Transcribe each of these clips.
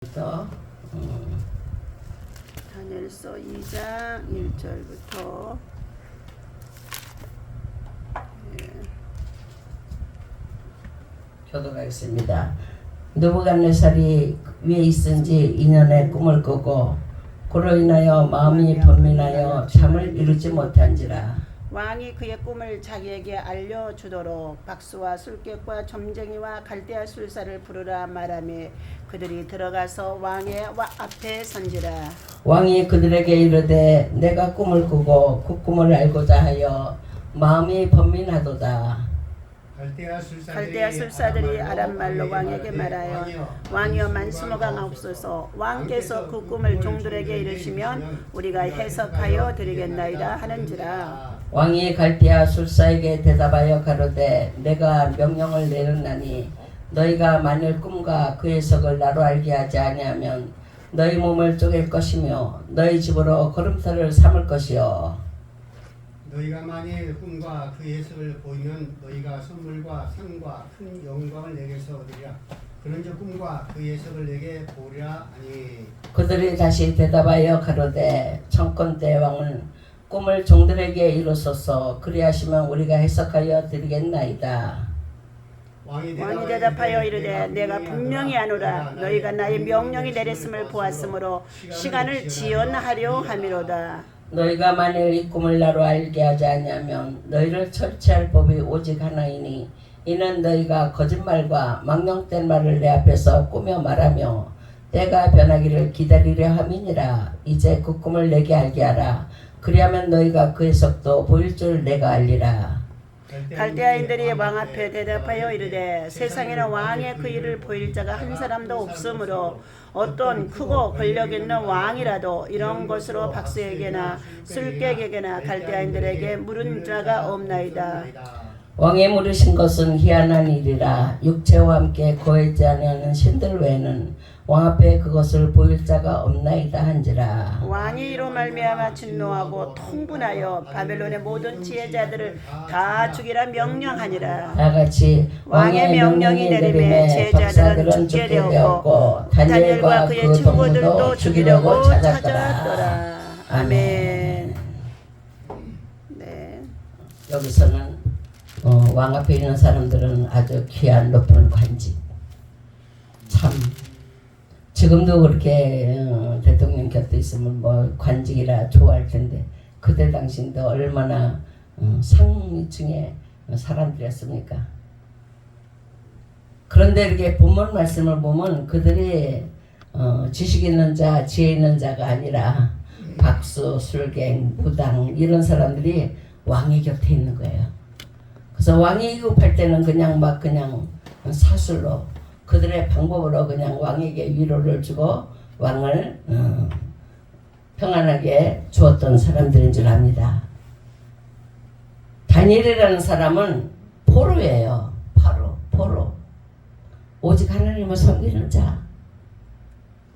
부터 다니엘서 2장 1절부터 교독하겠습니다. 느부갓네살이 위에 있은지 2년의 꿈을 꾸고 그로 인하여 마음이 번민하여 잠을 이루지 못한지라. 왕이 그의 꿈을 자기에게 알려주도록 박수와 술객과 점쟁이와 갈대아 술사를 부르라 말하며 그들이 들어가서 왕의 앞에 선지라. 왕이 그들에게 이르되 내가 꿈을 꾸고 그 꿈을 알고자 하여 마음이 번민하도다. 갈대아 술사들이 아람말로 왕에게 말하여 왕이여 만수무강하옵소서. 왕께서 그 꿈을 종들에게 이르시면 우리가 해석하여 드리겠나이다 하는지라. 왕이 갈대아 술사에게 대답하여 가로되 내가 명령을 내렸나니 너희가 만일 꿈과 그 해석을 나로 알게 하지 아니하면 너희 몸을 쪼갤 것이며 너희 집으로 걸음터를 삼을 것이요. 너희가 만일 꿈과 그 해석을 보이면 너희가 선물과 상과 큰 영광을 내게서 얻으리라. 그런즉 꿈과 그 해석을 내게 보리라 하니. 그들이 다시 대답하여 가로되 청컨대 왕은 꿈을 종들에게 이루소서. 그리하시면 우리가 해석하여 드리겠나이다. 왕이 대답하여 이르되 내가 분명히 아노라. 너희가 나의 명령이 내렸음을 보았으므로 시간을 지연하려 함이로다. 너희가 만일 이 꿈을 나로 알게 하지 아니하면 너희를 처치할 법이 오직 하나이니 이는 너희가 거짓말과 망령된 말을 내 앞에서 꾸며 말하며 때가 변하기를 기다리려 함이니라. 이제 그 꿈을 내게 알게 하라. 그리하면 너희가 그 해석도 보일 줄 내가 알리라. 갈대아인들이 왕 앞에 대답하여 이르되 세상에는 왕의 그 일을 보일 자가 한 사람도 없으므로 어떤 크고 권력 있는 왕이라도 이런 것으로 박수에게나 술객에게나 갈대아인들에게 물은 자가 없나이다. 왕의 물으신 것은 희한한 일이라. 육체와 함께 거하지 아니하는 신들 외에는 왕 앞에 그것을 보일 자가 없나이다 한지라. 왕이 이로 말미암아 진노하고 통분하여 바벨론의 모든 지혜자들을 다 죽이라 명령하니라. 다같이 왕의 명령이 내림에 박사들은 죽게 되었고 다니엘과 그의 친구들도 죽이려고 찾았더라. 아멘. 네. 여기서는 왕 앞에 있는 사람들은 아주 귀한 높은 관직. 참 지금도 그렇게 대통령 곁에 있으면 뭐 관직이라 좋아할 텐데 그때 당신도 얼마나 상위층의 사람들이었습니까? 그런데 이렇게 본문 말씀을 보면 그들이 지식 있는 자, 지혜 있는 자가 아니라 박수, 술갱, 무당 이런 사람들이 왕의 곁에 있는 거예요. 그래서 왕이 위급할 때는 그냥 사술로 그들의 방법으로 그냥 왕에게 위로를 주고 왕을 평안하게 주었던 사람들인 줄 압니다. 다니엘이라는 사람은 포로예요. 포로. 오직 하나님을 섬기는 자.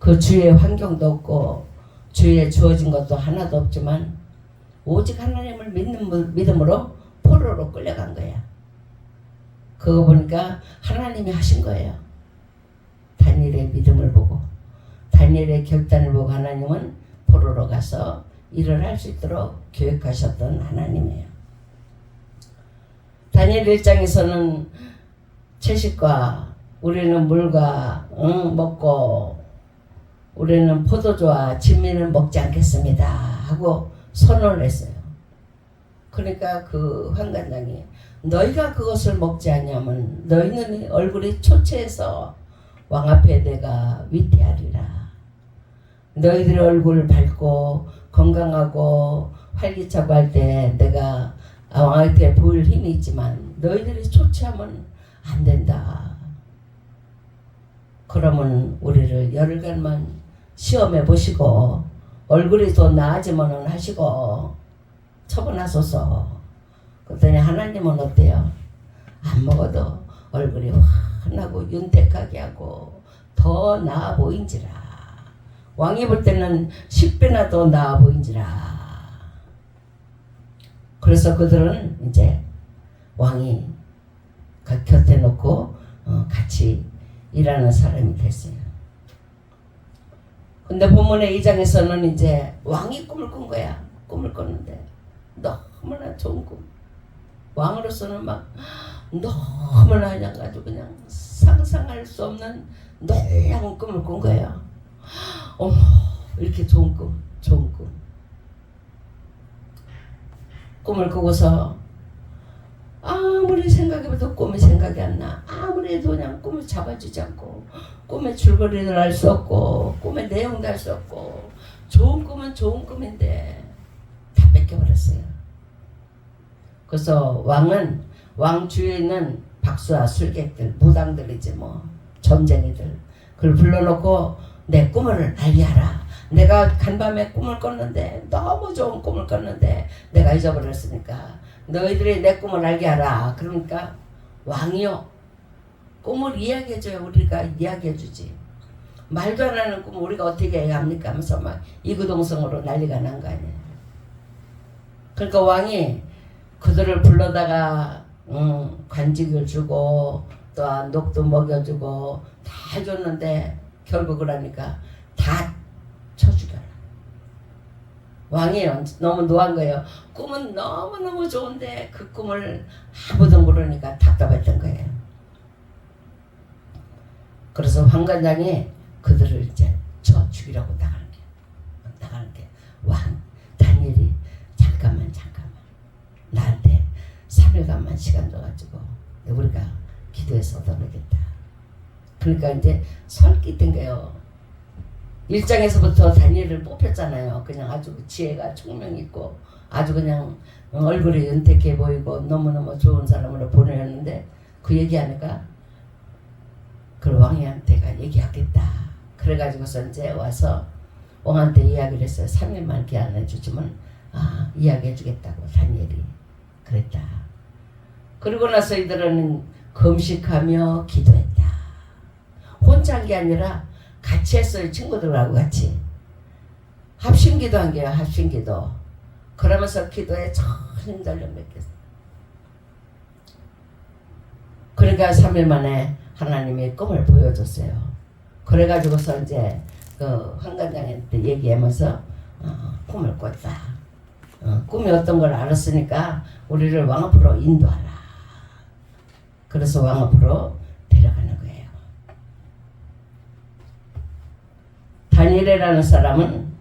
그 주위에 환경도 없고 주위에 주어진 것도 하나도 없지만 오직 하나님을 믿는 믿음으로 포로로 끌려간 거야. 그거 보니까 하나님이 하신 거예요. 다니엘의 믿음을 보고 다니엘의 결단을 보고 하나님은 포로로 가서 일을 할 수 있도록 계획하셨던 하나님이에요. 다니엘 1장에서는 채식과 우리는 물과 먹고 우리는 포도주와 진미를 먹지 않겠습니다 하고 선언을 했어요. 그러니까 그 환관장이 너희가 그것을 먹지 않냐면 너희는 얼굴이 초췌해서 왕 앞에 내가 위태하리라. 너희들의 얼굴 밝고 건강하고 활기차고 할 때 내가 왕한테 보일 힘이 있지만 너희들이 초췌하면 안 된다. 그러면 우리를 열흘간만 시험해 보시고 얼굴이 더 나아지면 하시고 처분하소서. 그랬더니 하나님은 어때요? 안 먹어도 얼굴이 환하고 윤택하게 하고 더 나아 보인지라. 왕이 볼 때는 10배나 더 나아 보인지라. 그래서 그들은 이제 왕이 곁에 놓고 같이 일하는 사람이 됐어요. 근데 본문의 2장에서는 이제 왕이 꿈을 꾼 거야. 꿈을 꿨는데 너무나 좋은 꿈. 왕으로서는 막 너무나 그냥 상상할 수 없는 놀라운 꿈을 꾼 거예요. 어머, 이렇게 좋은 꿈. 꿈을 꾸고서 아무리 생각해봐도 꿈이 생각이 안 나. 아무리 해도 그냥 꿈을 잡아주지 않고, 꿈의 줄거리를 알 수 없고, 꿈의 내용도 알 수 없고, 좋은 꿈은 좋은 꿈인데 다 뺏겨버렸어요. 그래서 왕 주위에 있는 박수와 술객들, 무당들이지 뭐, 점쟁이들, 그걸 불러놓고 내 꿈을 알게 하라. 내가 간밤에 꿈을 꿨는데, 너무 좋은 꿈을 꿨는데 내가 잊어버렸으니까 너희들이 내 꿈을 알게 하라. 그러니까 왕이요, 꿈을 이야기해줘요. 우리가 이야기해주지. 말도 안 하는 꿈을 우리가 어떻게 합니까 하면서 막 이구동성으로 난리가 난 거 아니에요. 그러니까 왕이 그들을 불러다가 관직을 주고 또 녹도 먹여주고 다 해줬는데 결국 그러니까 다 쳐 죽여라. 왕이 너무 노한 거예요. 꿈은 너무너무 좋은데 그 꿈을 아무도 모르니까 답답했던 거예요. 그래서 황관장이 그들을 이제 쳐 죽이라고 나가는 게 왕 다니엘이 잠깐만 나한테 3일간만 시간 줘가지고 우리가 기도해서 얻어내겠다. 그러니까 이제 설깃된 거예요. 1장에서부터 다니엘을 뽑혔잖아요. 그냥 아주 지혜가 총명 있고 아주 그냥 얼굴이 은택해 보이고 너무너무 좋은 사람으로 보내였는데 그 얘기하니까 그 왕한테가 얘기하겠다. 그래가지고서 이제 와서 왕한테 이야기를 했어요. 3일만 기한해 주지만 이야기해 주겠다고 다니엘이 그랬다. 그리고 나서 이들은 금식하며 기도했다. 혼자 한 게 아니라 같이 했어요. 친구들하고 같이 합심기도 한 게요. 합심기도. 그러면서 기도에 천인달력 맺겠어요. 그러니까 3일 만에 하나님이 꿈을 보여줬어요. 그래가지고서 이제 그 황관장한테 얘기하면서 꿈을 꿨다. 꿈이 어떤 걸 알았으니까 우리를 왕 앞으로 인도하라. 그래서 왕 앞으로 데려가는 거예요. 다니엘이라는 사람은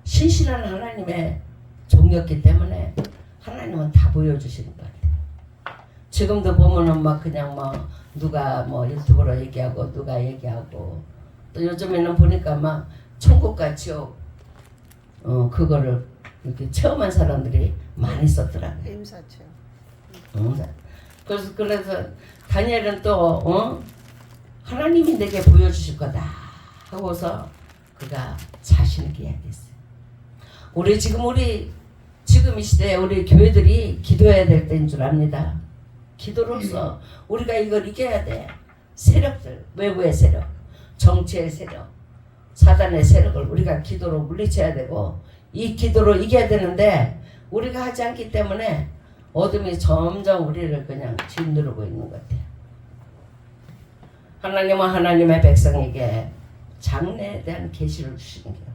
신실한 하나님의 종이었기 때문에 하나님은 다 보여주시는 것 같아요. 지금도 보면은 막 그냥 뭐 누가 뭐 유튜브로 얘기하고 누가 얘기하고 또 요즘에는 보니까 막 천국과 지옥 그거를 이렇게 체험한 사람들이 많이 썼더라고요. 임사체. 그래서 다니엘은 또 하나님이 내게 보여주실 거다 하고서 그가 자신 있게 이야기했어요. 지금 이 시대에 우리 교회들이 기도해야 될 때인 줄 압니다. 기도로서 우리가 이걸 이겨야 돼. 세력들, 외부의 세력, 정치의 세력, 사단의 세력을 우리가 기도로 물리쳐야 되고 이 기도로 이겨야 되는데 우리가 하지 않기 때문에 어둠이 점점 우리를 그냥 짓누르고 있는 것 같아요. 하나님은 하나님의 백성에게 장래에 대한 계시를 주시는 거예요.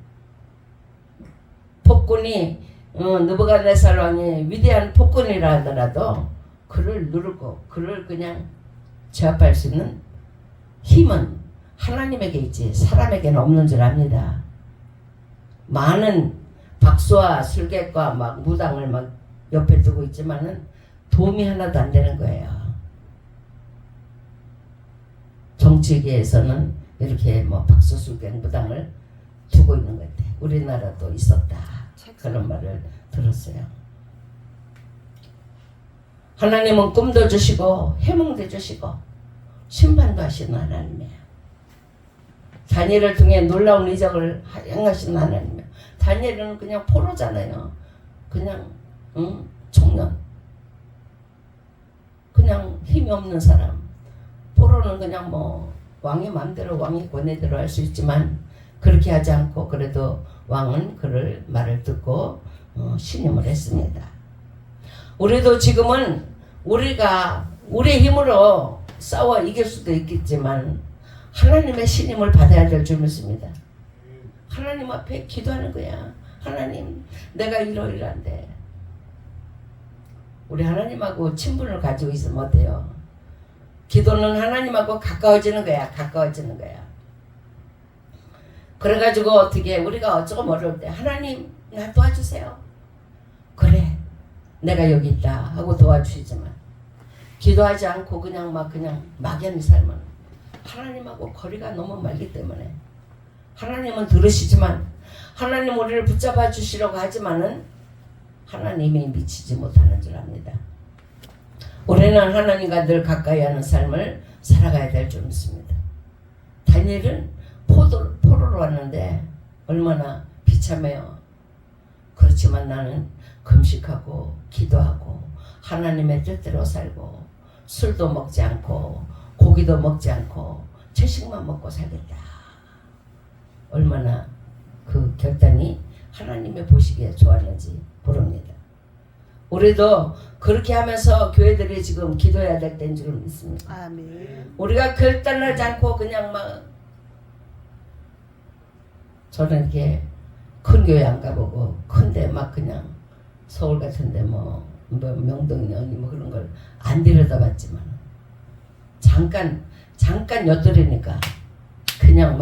폭군이 느부갓네살 왕이 위대한 폭군이라 하더라도 그를 누르고 그를 그냥 제압할 수 있는 힘은 하나님에게 있지 사람에게는 없는 줄 압니다. 많은 박수와 술객과 막 무당을 막 옆에 두고 있지만은 도움이 하나도 안 되는 거예요. 정치계에서는 이렇게 뭐 박수 술객 무당을 두고 있는 것 같아요. 우리나라도 있었다. 그런 말을 들었어요. 하나님은 꿈도 주시고 해몽도 주시고 심판도 하시는 하나님이에요. 다니엘을 통해 놀라운 이적을 행하시는 하나님이에요. 다니엘은 그냥 포로잖아요. 그냥 청년, 그냥 힘이 없는 사람. 포로는 그냥 뭐 왕의 마음대로 왕의 권해대로 할 수 있지만 그렇게 하지 않고 그래도 왕은 그를 말을 듣고 신임을 했습니다. 우리도 지금은 우리가 우리의 힘으로 싸워 이길 수도 있겠지만 하나님의 신임을 받아야 될 줄 믿습니다. 하나님 하나님 앞에 기도하는 거야. 하나님, 내가 이러이러한데. 우리 하나님하고 친분을 가지고 있으면 어때요? 기도는 하나님하고 가까워지는 거야. 가까워지는 거야. 그래가지고 어떻게 우리가 조금 어려울 때 하나님 나 도와주세요. 그래 내가 여기 있다 하고 도와주시지만 기도하지 않고 그냥 막연히 살면 하나님하고 거리가 너무 멀기 때문에 하나님은 들으시지만 하나님 우리를 붙잡아 주시려고 하지만은 하나님이 미치지 못하는 줄 압니다. 우리는 하나님과 늘 가까이 하는 삶을 살아가야 될 줄 믿습니다. 다니엘은 포로로 왔는데 얼마나 비참해요. 그렇지만 나는 금식하고 기도하고 하나님의 뜻대로 살고 술도 먹지 않고 고기도 먹지 않고 채식만 먹고 살겠다. 얼마나 그 결단이 하나님의 보시기에 좋았는지 모릅니다. 우리도 그렇게 하면서 교회들이 지금 기도해야 될 때인 줄 믿습니다. 아멘. 우리가 결단하지 않고 그냥 막 저는 이렇게 큰 교회 안 가보고 큰데 막 그냥 서울 같은데 뭐 명동이니 뭐 그런 걸 안 들여다봤지만 잠깐 엿들으니까 그냥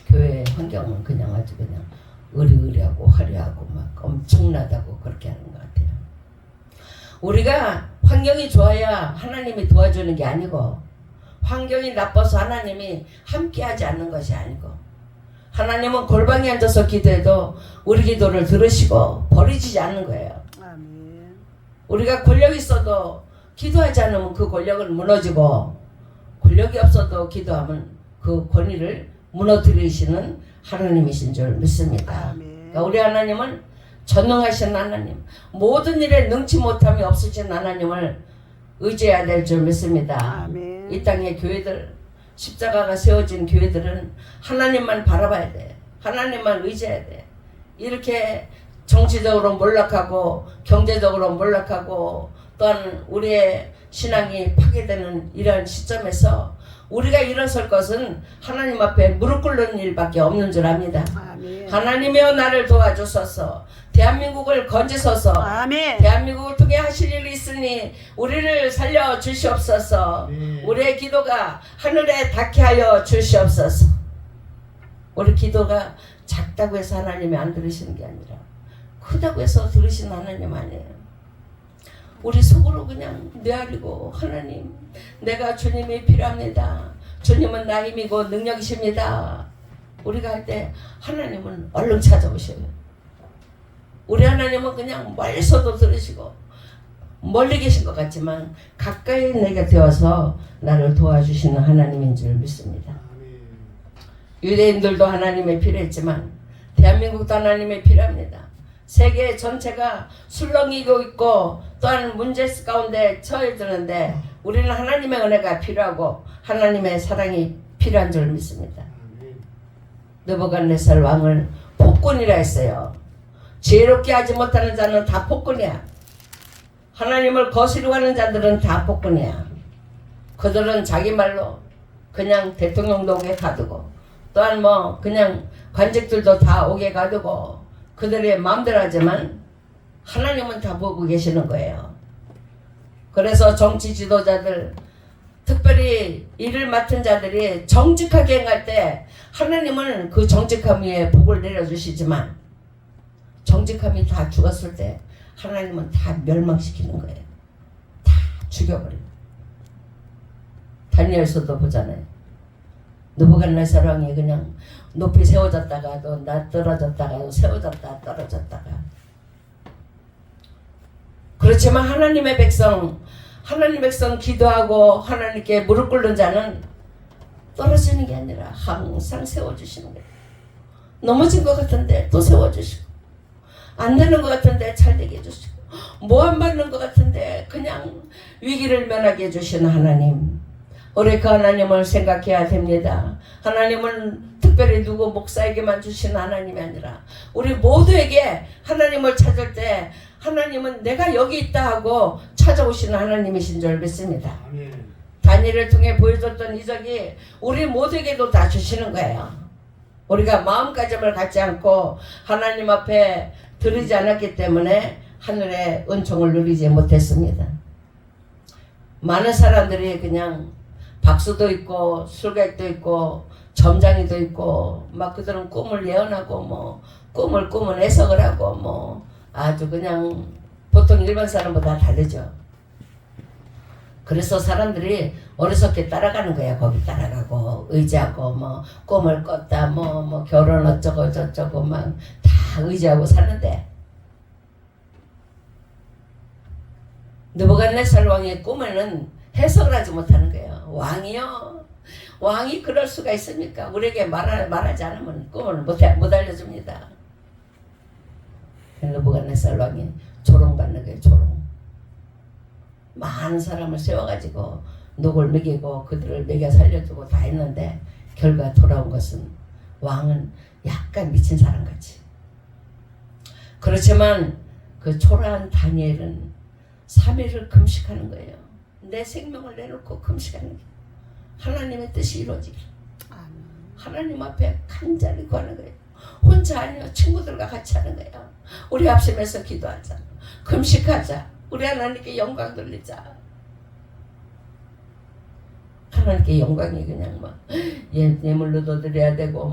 교회 환경은 그냥 아주 그냥 의리의리하고 화려하고 막 엄청나다고 그렇게 하는 것 같아요. 우리가 환경이 좋아야 하나님이 도와주는 게 아니고 환경이 나빠서 하나님이 함께하지 않는 것이 아니고 하나님은 골방에 앉아서 기도해도 우리 기도를 들으시고 버리지 않는 거예요. 아멘. 우리가 권력이 있어도 기도하지 않으면 그 권력은 무너지고 권력이 없어도 기도하면 그 권위를 무너뜨리시는 하나님이신 줄 믿습니다. 아멘. 그러니까 우리 하나님은 전능하신 하나님, 모든 일에 능치 못함이 없으신 하나님을 의지해야 될 줄 믿습니다. 아멘. 이 땅의 교회들, 십자가가 세워진 교회들은 하나님만 바라봐야 돼. 하나님만 의지해야 돼. 이렇게 정치적으로 몰락하고 경제적으로 몰락하고 또한 우리의 신앙이 파괴되는 이러한 시점에서 우리가 일어설 것은 하나님 앞에 무릎 꿇는 일밖에 없는 줄 압니다. 아멘. 하나님이여 나를 도와주소서. 대한민국을 건지소서. 아멘. 대한민국을 통해 하실 일이 있으니 우리를 살려 주시옵소서. 네. 우리의 기도가 하늘에 닿게 하여 주시옵소서. 우리 기도가 작다고 해서 하나님이 안 들으시는 게 아니라 크다고 해서 들으시는 하나님 아니에요. 우리 속으로 그냥 내아리고 하나님 내가 주님이 필요합니다. 주님은 나 힘이고 능력이십니다. 우리가 할 때 하나님은 얼른 찾아오셔요. 우리 하나님은 그냥 멀리서도 들으시고 멀리 계신 것 같지만 가까이 내게 되어서 나를 도와주시는 하나님인 줄 믿습니다. 아멘. 유대인들도 하나님의 필요했지만 대한민국도 하나님의 필요합니다. 세계 전체가 술렁이고 있고 또한 문제 가운데 처해드는데 우리는 하나님의 은혜가 필요하고 하나님의 사랑이 필요한 줄 믿습니다. 아멘. 느부갓네살 왕을 폭군이라 했어요. 지혜롭게 하지 못하는 자는 다 폭군이야. 하나님을 거스르고 하는 자들은 다 폭군이야. 그들은 자기 말로 그냥 대통령도 오게 가두고 또한 뭐 그냥 관직들도 다 오게 가두고 그들의 마음대로 하지만 하나님은 다 보고 계시는 거예요. 그래서 정치 지도자들 특별히 일을 맡은 자들이 정직하게 행할 때 하나님은 그 정직함 위에 복을 내려주시지만 정직함이 다 죽었을 때 하나님은 다 멸망시키는 거예요. 다 죽여버려요. 다니엘서도 보잖아요. 느부갓네살 왕이 그냥 높이 세워졌다가도 떨어졌다가도 세워졌다 떨어졌다가 그렇지만 하나님의 백성 기도하고 하나님께 무릎 꿇는 자는 떨어지는 게 아니라 항상 세워주시는 거예요. 넘어진 것 같은데 또 세워주시고 안 되는 것 같은데 잘 되게 해주시고 뭐 안 받는 것 같은데 그냥 위기를 면하게 해주시는 하나님, 우리 그 하나님을 생각해야 됩니다. 하나님은 특별히 누구 목사에게만 주시는 하나님이 아니라 우리 모두에게 하나님을 찾을 때 하나님은 내가 여기 있다 하고 찾아오시는 하나님이신 줄 믿습니다. 아멘. 다니엘을 통해 보여줬던 이적이 우리 모두에게도 다 주시는 거예요. 우리가 마음가짐을 갖지 않고 하나님 앞에 드리지 않았기 때문에 하늘의 은총을 누리지 못했습니다. 많은 사람들이 그냥 박수도 있고 술객도 있고 점장이도 있고 막 그들은 꿈을 예언하고 뭐 꿈을 꾸면 해석을 하고 뭐 아주 그냥 보통 일반 사람보다 다르죠. 그래서 사람들이 어리석게 따라가는 거야. 거기 따라가고 의지하고 뭐 꿈을 꿨다 뭐 결혼 어쩌고 저쩌고 막 다 의지하고 사는데 느부갓네살 왕의 꿈에는 해석을 하지 못하는 거예요. 왕이요? 왕이 그럴 수가 있습니까? 우리에게 말하지 않으면 꿈을 못 알려줍니다. 느부갓네살 왕이 조롱받는 거예요. 조롱. 많은 사람을 세워가지고 녹을 먹이고 그들을 먹여 살려주고 다 했는데 결과 돌아온 것은 왕은 약간 미친 사람같이. 그렇지만 그 초라한 다니엘은 3일을 금식하는 거예요. 내 생명을 내놓고 금식하는 게 하나님의 뜻이 이루어지길. 하나님 앞에 간절히 구하는 거예요. 혼자 아니요, 친구들과 같이 하는 거예요. 우리 합심해서 기도하자. 금식하자. 우리 하나님께 영광 돌리자. 하나님께 영광이 그냥 막 예물로도 드려야 되고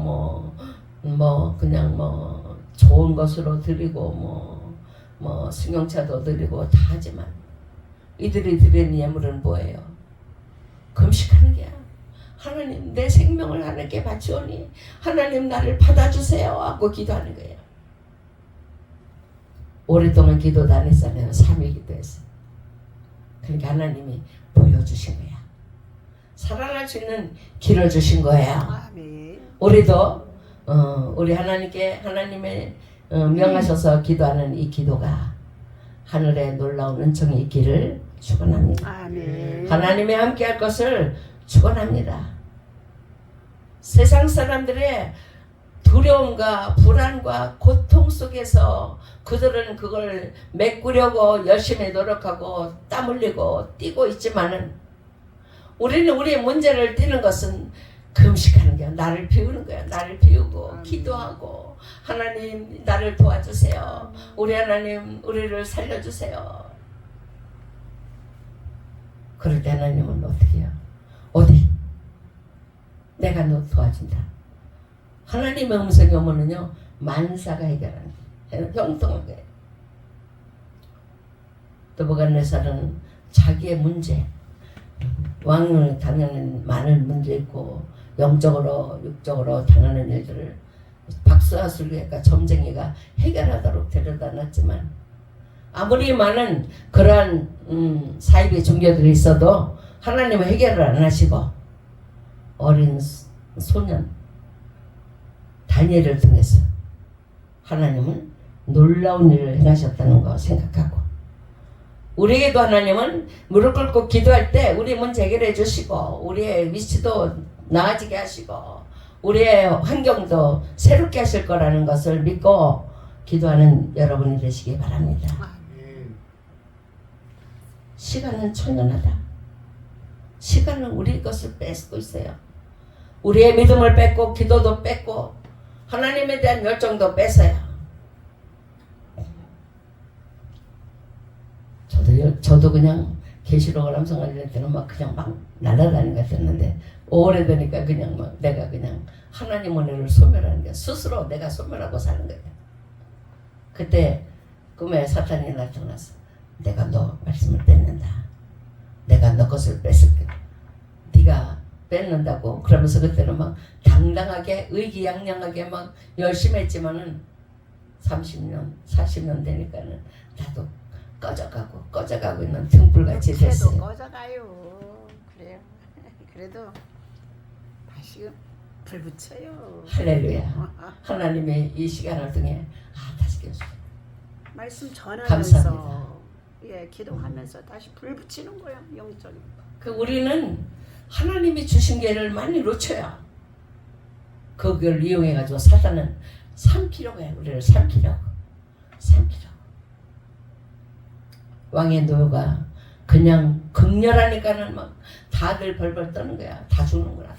뭐 그냥 뭐 좋은 것으로 드리고 뭐 승용차도 드리고 다 하지만 이들이 드리는 예물은 뭐예요? 금식하는 게야. 하나님 내 생명을 하나님께 바치오니 하나님 나를 받아주세요 하고 기도하는 거예요. 오랫동안 기도도 안 했잖아요. 3일 기도했어요. 그러니까 하나님이 보여주신 거야. 살아날 수 있는 길을 주신 거야. 우리도 우리 하나님께 하나님의 명하셔서 기도하는 이 기도가 하늘의 놀라운 은총이 있기를 축원합니다. 하나님이 함께할 것을 축원합니다. 세상 사람들의 두려움과 불안과 고통 속에서 그들은 그걸 메꾸려고 열심히 노력하고 땀 흘리고 뛰고 있지만은 우리는 우리의 문제를 띠는 것은 금식하는 거야. 나를 비우는 거야. 나를 비우고 기도하고 하나님 나를 도와주세요. 우리 하나님 우리를 살려주세요. 그럴 때 하나님은 어떻게 해요? 어디? 내가 너 도와준다. 하나님의 음성이 오면은요 만사가 해결하는 거예요. 형통한 거예요. 느부갓네살은 자기의 문제, 왕은 당연히 많은 문제 있고 영적으로 육적으로 당하는 일들을 박수하술리가 점쟁이가 해결하도록 데려다 놨지만 아무리 많은 그러한 사이비 종교들이 있어도 하나님은 해결을 안 하시고 어린 소년 다니엘을 통해서 하나님은 놀라운 일을 행하셨다는 거 생각하고 우리에게도 하나님은 무릎 꿇고 기도할 때 우리 문제 해결해 주시고 우리의 위치도 나아지게 하시고 우리의 환경도 새롭게 하실 거라는 것을 믿고 기도하는 여러분이 되시기 바랍니다. 시간은 초연하다. 시간은 우리 것을 뺏고 있어요. 우리의 믿음을 뺏고 기도도 뺏고 하나님에 대한 열정도 뺏어요. 저도 그냥 계시록을 암송할 때는 막 그냥 막 날아다니는 것 같았는데 오래되니까 그냥 막 내가 그냥 하나님 은혜를 소멸하는 거야. 스스로 내가 소멸하고 사는 거야. 그때 꿈에 사탄이 나타나서 내가 너 말씀을 뺏는다. 내가 너 것을 뺏을게. 네가 뺏는다고. 그러면서 그때는 막 당당하게 의기양양하게 막 열심히 했지만은 30년 40년 되니까는 나도 꺼져가고 있는 등불같이 됐어요. 새도 꺼져가요. 그래요. 그래도 다시 불 붙여요. 할렐루야. 하나님의 이 시간을 통해 다시 깨우쳐. 말씀 전하면서 감사합니다. 기도하면서 다시 불 붙이는 거야. 영적인. 그 우리는 하나님이 주신 게를 많이 놓쳐요. 그걸 이용해가지고 사단은 삼키려고 해요. 우리를 삼키려고. 왕의 노요가 그냥 극렬하니까는 막 다들 벌벌 떠는 거야. 다 죽는 거야.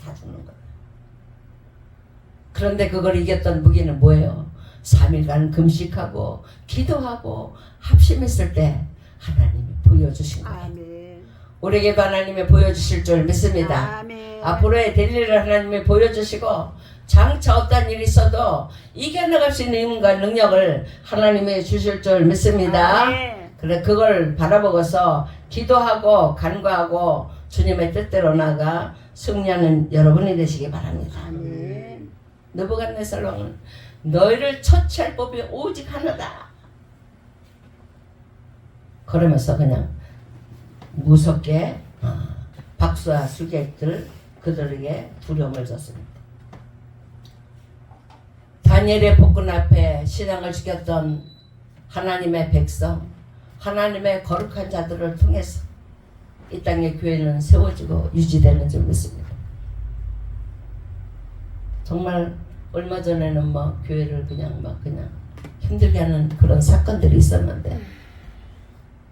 그런데 그걸 이겼던 무기는 뭐예요? 3일간 금식하고 기도하고 합심했을 때 하나님이 보여주신 거예요. 아멘. 우리에게도 하나님이 보여주실 줄 믿습니다. 아멘. 앞으로의 될 일을 하나님이 보여주시고 장차 어떤 일이 있어도 이겨나갈 수 있는 힘과 능력을 하나님이 주실 줄 믿습니다. 아멘. 그래 그걸 바라보고서 기도하고 간구하고 주님의 뜻대로 나가 승리하는 여러분이 되시기 바랍니다. 아멘. 느부갓네살 왕은 너희를 처치할 법이 오직 하나다. 그러면서 그냥 무섭게 박수와 수객들 그들에게 두려움을 줬습니다. 다니엘의 복근 앞에 신앙을 지켰던 하나님의 백성, 하나님의 거룩한 자들을 통해서 이 땅의 교회는 세워지고 유지되는 줄 믿습니다. 정말 얼마 전에는 뭐 교회를 그냥 힘들게 하는 그런 사건들이 있었는데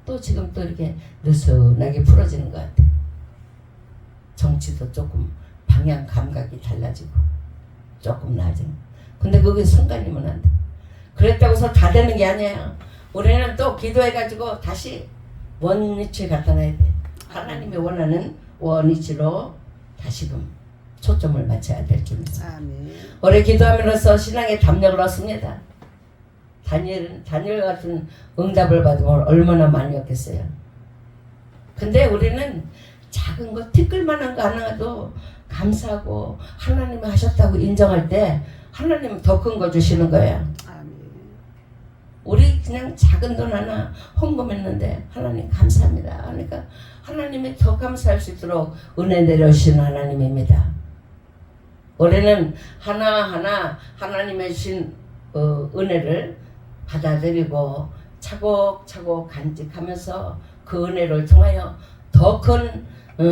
또 지금 또 이렇게 느슨하게 풀어지는 것 같아요. 정치도 조금 방향 감각이 달라지고 조금 나아지고. 근데 그게 순간이면 안 돼. 그랬다고 해서 다 되는 게 아니에요. 우리는 또 기도해가지고 다시 원위치에 갖다 놔야 돼. 하나님이 원하는 원위치로 다시금 초점을 맞춰야 될 줄 믿습니다. 아멘. 오래 기도하면서 신앙의 담력을 얻습니다. 다니엘 같은 응답을 받으면 얼마나 많이 얻겠어요. 근데 우리는 작은 거 티끌만한 거 하나도 감사하고 하나님이 하셨다고 인정할 때 하나님은 더 큰 거 주시는 거예요. 아멘. 우리 그냥 작은 돈 하나 헌금했는데 하나님 감사합니다. 그러니까 하나님이 더 감사할 수 있도록 은혜 내려주시는 하나님입니다. 우리는 하나하나 하나님의 주신 은혜를 받아들이고 차곡차곡 간직하면서 그 은혜를 통하여 더 큰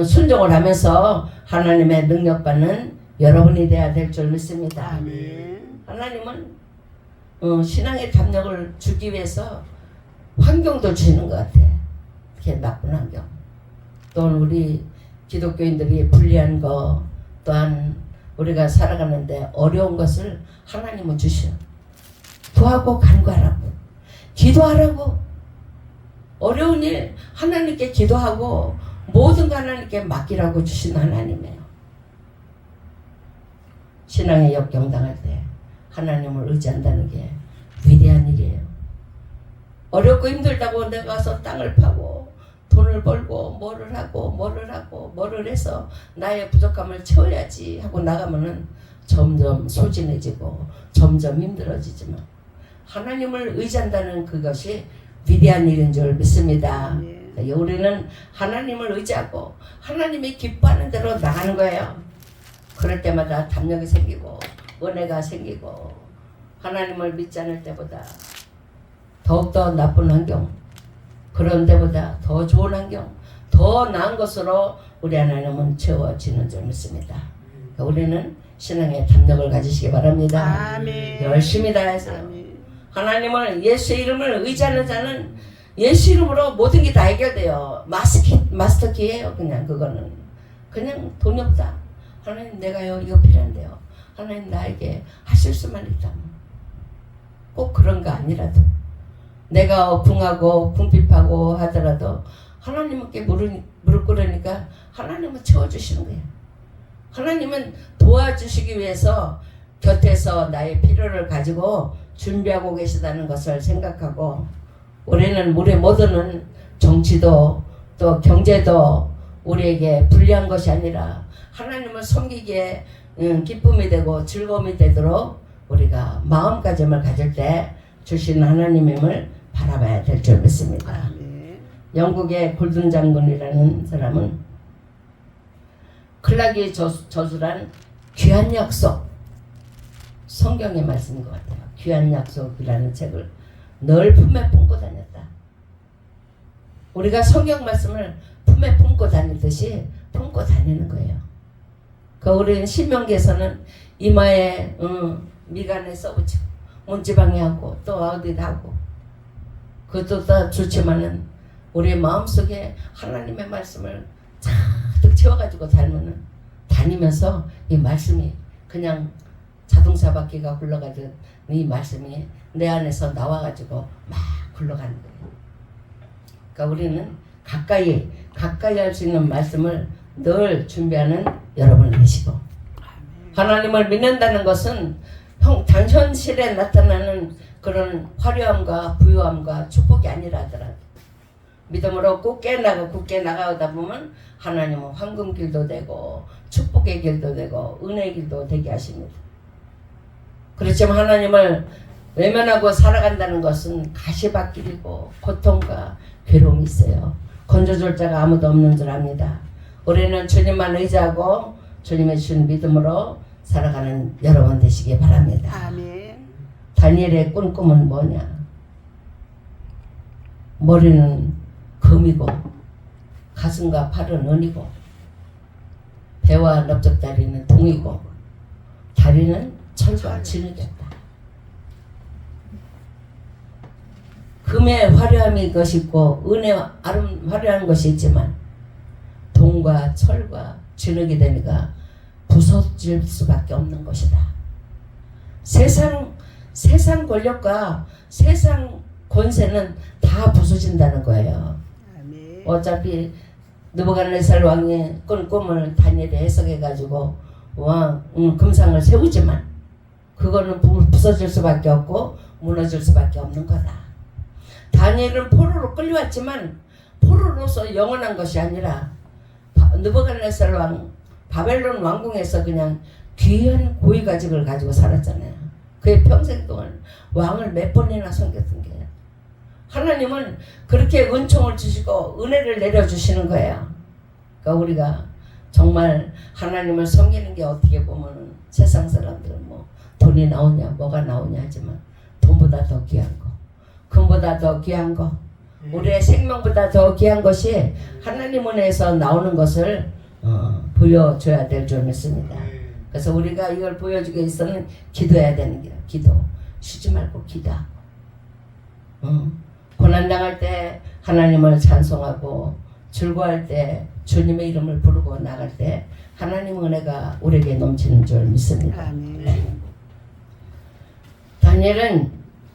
순종을 하면서 하나님의 능력받는 여러분이 되어야 될 줄 믿습니다. 아멘. 하나님은 신앙의 담력을 주기 위해서 환경도 주시는 것 같아. 이렇게 나쁜 환경. 또는 우리 기독교인들이 불리한 거 또한 우리가 살아가는데 어려운 것을 하나님은 주셔. 구하고 간구하라고. 기도하라고. 어려운 일 하나님께 기도하고 모든 거 하나님께 맡기라고 주신 하나님이에요. 신앙의 역경당할 때 하나님을 의지한다는 게 위대한 일이에요. 어렵고 힘들다고 내가 가서 땅을 파고 돈을 벌고 뭐를 하고 해서 나의 부족함을 채워야지 하고 나가면은 점점 소진해지고 점점 힘들어지지만 하나님을 의지한다는 그것이 위대한 일인 줄 믿습니다. 우리는 하나님을 의지하고 하나님이 기뻐하는 대로 나가는 거예요. 그럴 때마다 담력이 생기고 은혜가 생기고 하나님을 믿지 않을 때보다 더욱더 나쁜 환경, 그런 데보다 더 좋은 환경, 더 나은 것으로 우리 하나님은 채워지는 줄 믿습니다. 우리는 신앙의 담력을 가지시기 바랍니다. 아멘. 열심히 다해서 아멘. 하나님을 예수의 이름을 의지하는 자는 예수 이름으로 모든 게 다 해결돼요. 마스터키예요. 그냥 그거는 그냥 돈이 없다. 하나님 내가요 이거 필요한데요. 하나님 나에게 하실 수만 있다면 꼭 그런 거 아니라도 내가 궁하고 궁핍하고 하더라도 하나님께 무릎 꿇으니까 하나님은 채워주시는 거예요. 하나님은 도와주시기 위해서 곁에서 나의 필요를 가지고 준비하고 계시다는 것을 생각하고 우리는 우리 모두는 정치도 또 경제도 우리에게 불리한 것이 아니라 하나님을 섬기기에 기쁨이 되고 즐거움이 되도록 우리가 마음가짐을 가질 때 주신 하나님임을 바라봐야 될 줄 믿습니다. 아멘. 영국의 골든 장군이라는 사람은 클락이 저술한 귀한 약속, 성경의 말씀인 것 같아요. 귀한 약속이라는 책을 늘 품에 품고 다녔다. 우리가 성경 말씀을 품에 품고 다니듯이 품고 다니는 거예요. 그 우리는 신명기에서는 이마에 미간에 써붙이고 문지방에 하고 또 어디다 하고 그것도 다 좋지만은 우리의 마음속에 하나님의 말씀을 가득 채워가지고 다니면서 이 말씀이 그냥 자동차 바퀴가 굴러가듯 이 말씀이 내 안에서 나와가지고 막 굴러가는 거예요. 그러니까 우리는 가까이 할 수 있는 말씀을 늘 준비하는 여러분 되시고, 하나님을 믿는다는 것은 현실에 나타나는 그런 화려함과 부유함과 축복이 아니라 하더라도 믿음으로 굳게 나가다 보면 하나님은 황금길도 되고 축복의 길도 되고 은혜의 길도 되게 하십니다. 그렇지만 하나님을 외면하고 살아간다는 것은 가시밭길이고 고통과 괴로움이 있어요. 건져줄 자가 아무도 없는 줄 압니다. 우리는 주님만 의지하고 주님의 주신 믿음으로 살아가는 여러분 되시기 바랍니다. 아멘. 다니엘의 꿈은 뭐냐? 머리는 금이고 가슴과 팔은 은이고 배와 넓적다리는 동이고 다리는 철과 진흙이었다. 금의 화려함이 것이 있고 은의 화려한 것이 있지만 동과 철과 진흙이 되니까 부서질 수밖에 없는 것이다. 세상 권력과 세상 권세는 다 부서진다는 거예요. 아멘. 어차피 느부갓네살 왕의 꿈을 다니엘이 해석해가지고 금상을 세우지만 그거는 부서질 수밖에 없고 무너질 수밖에 없는 거다. 다니엘은 포로로 끌려왔지만 포로로서 영원한 것이 아니라 느부갓네살 왕 바벨론 왕궁에서 그냥 귀한 고위가직을 가지고 살았잖아요. 그의 평생 동안 왕을 몇 번이나 섬겼던 게 하나님은 그렇게 은총을 주시고 은혜를 내려주시는 거예요. 그러니까 우리가 정말 하나님을 섬기는 게 어떻게 보면 세상 사람들은 뭐 돈이 나오냐 뭐가 나오냐 하지만 돈보다 더 귀한 거, 금보다 더 귀한 거, 우리의 생명보다 더 귀한 것이 하나님 은혜에서 나오는 것을 보여줘야 될 줄 믿습니다. 그래서 우리가 이걸 보여주기 위해서는 기도해야 되는 게 기도. 쉬지 말고 기도하고 고난당할 때 하나님을 찬송하고 즐거워할 때 주님의 이름을 부르고 나갈 때 하나님 은혜가 우리에게 넘치는 줄 믿습니다. 아멘. 다니엘은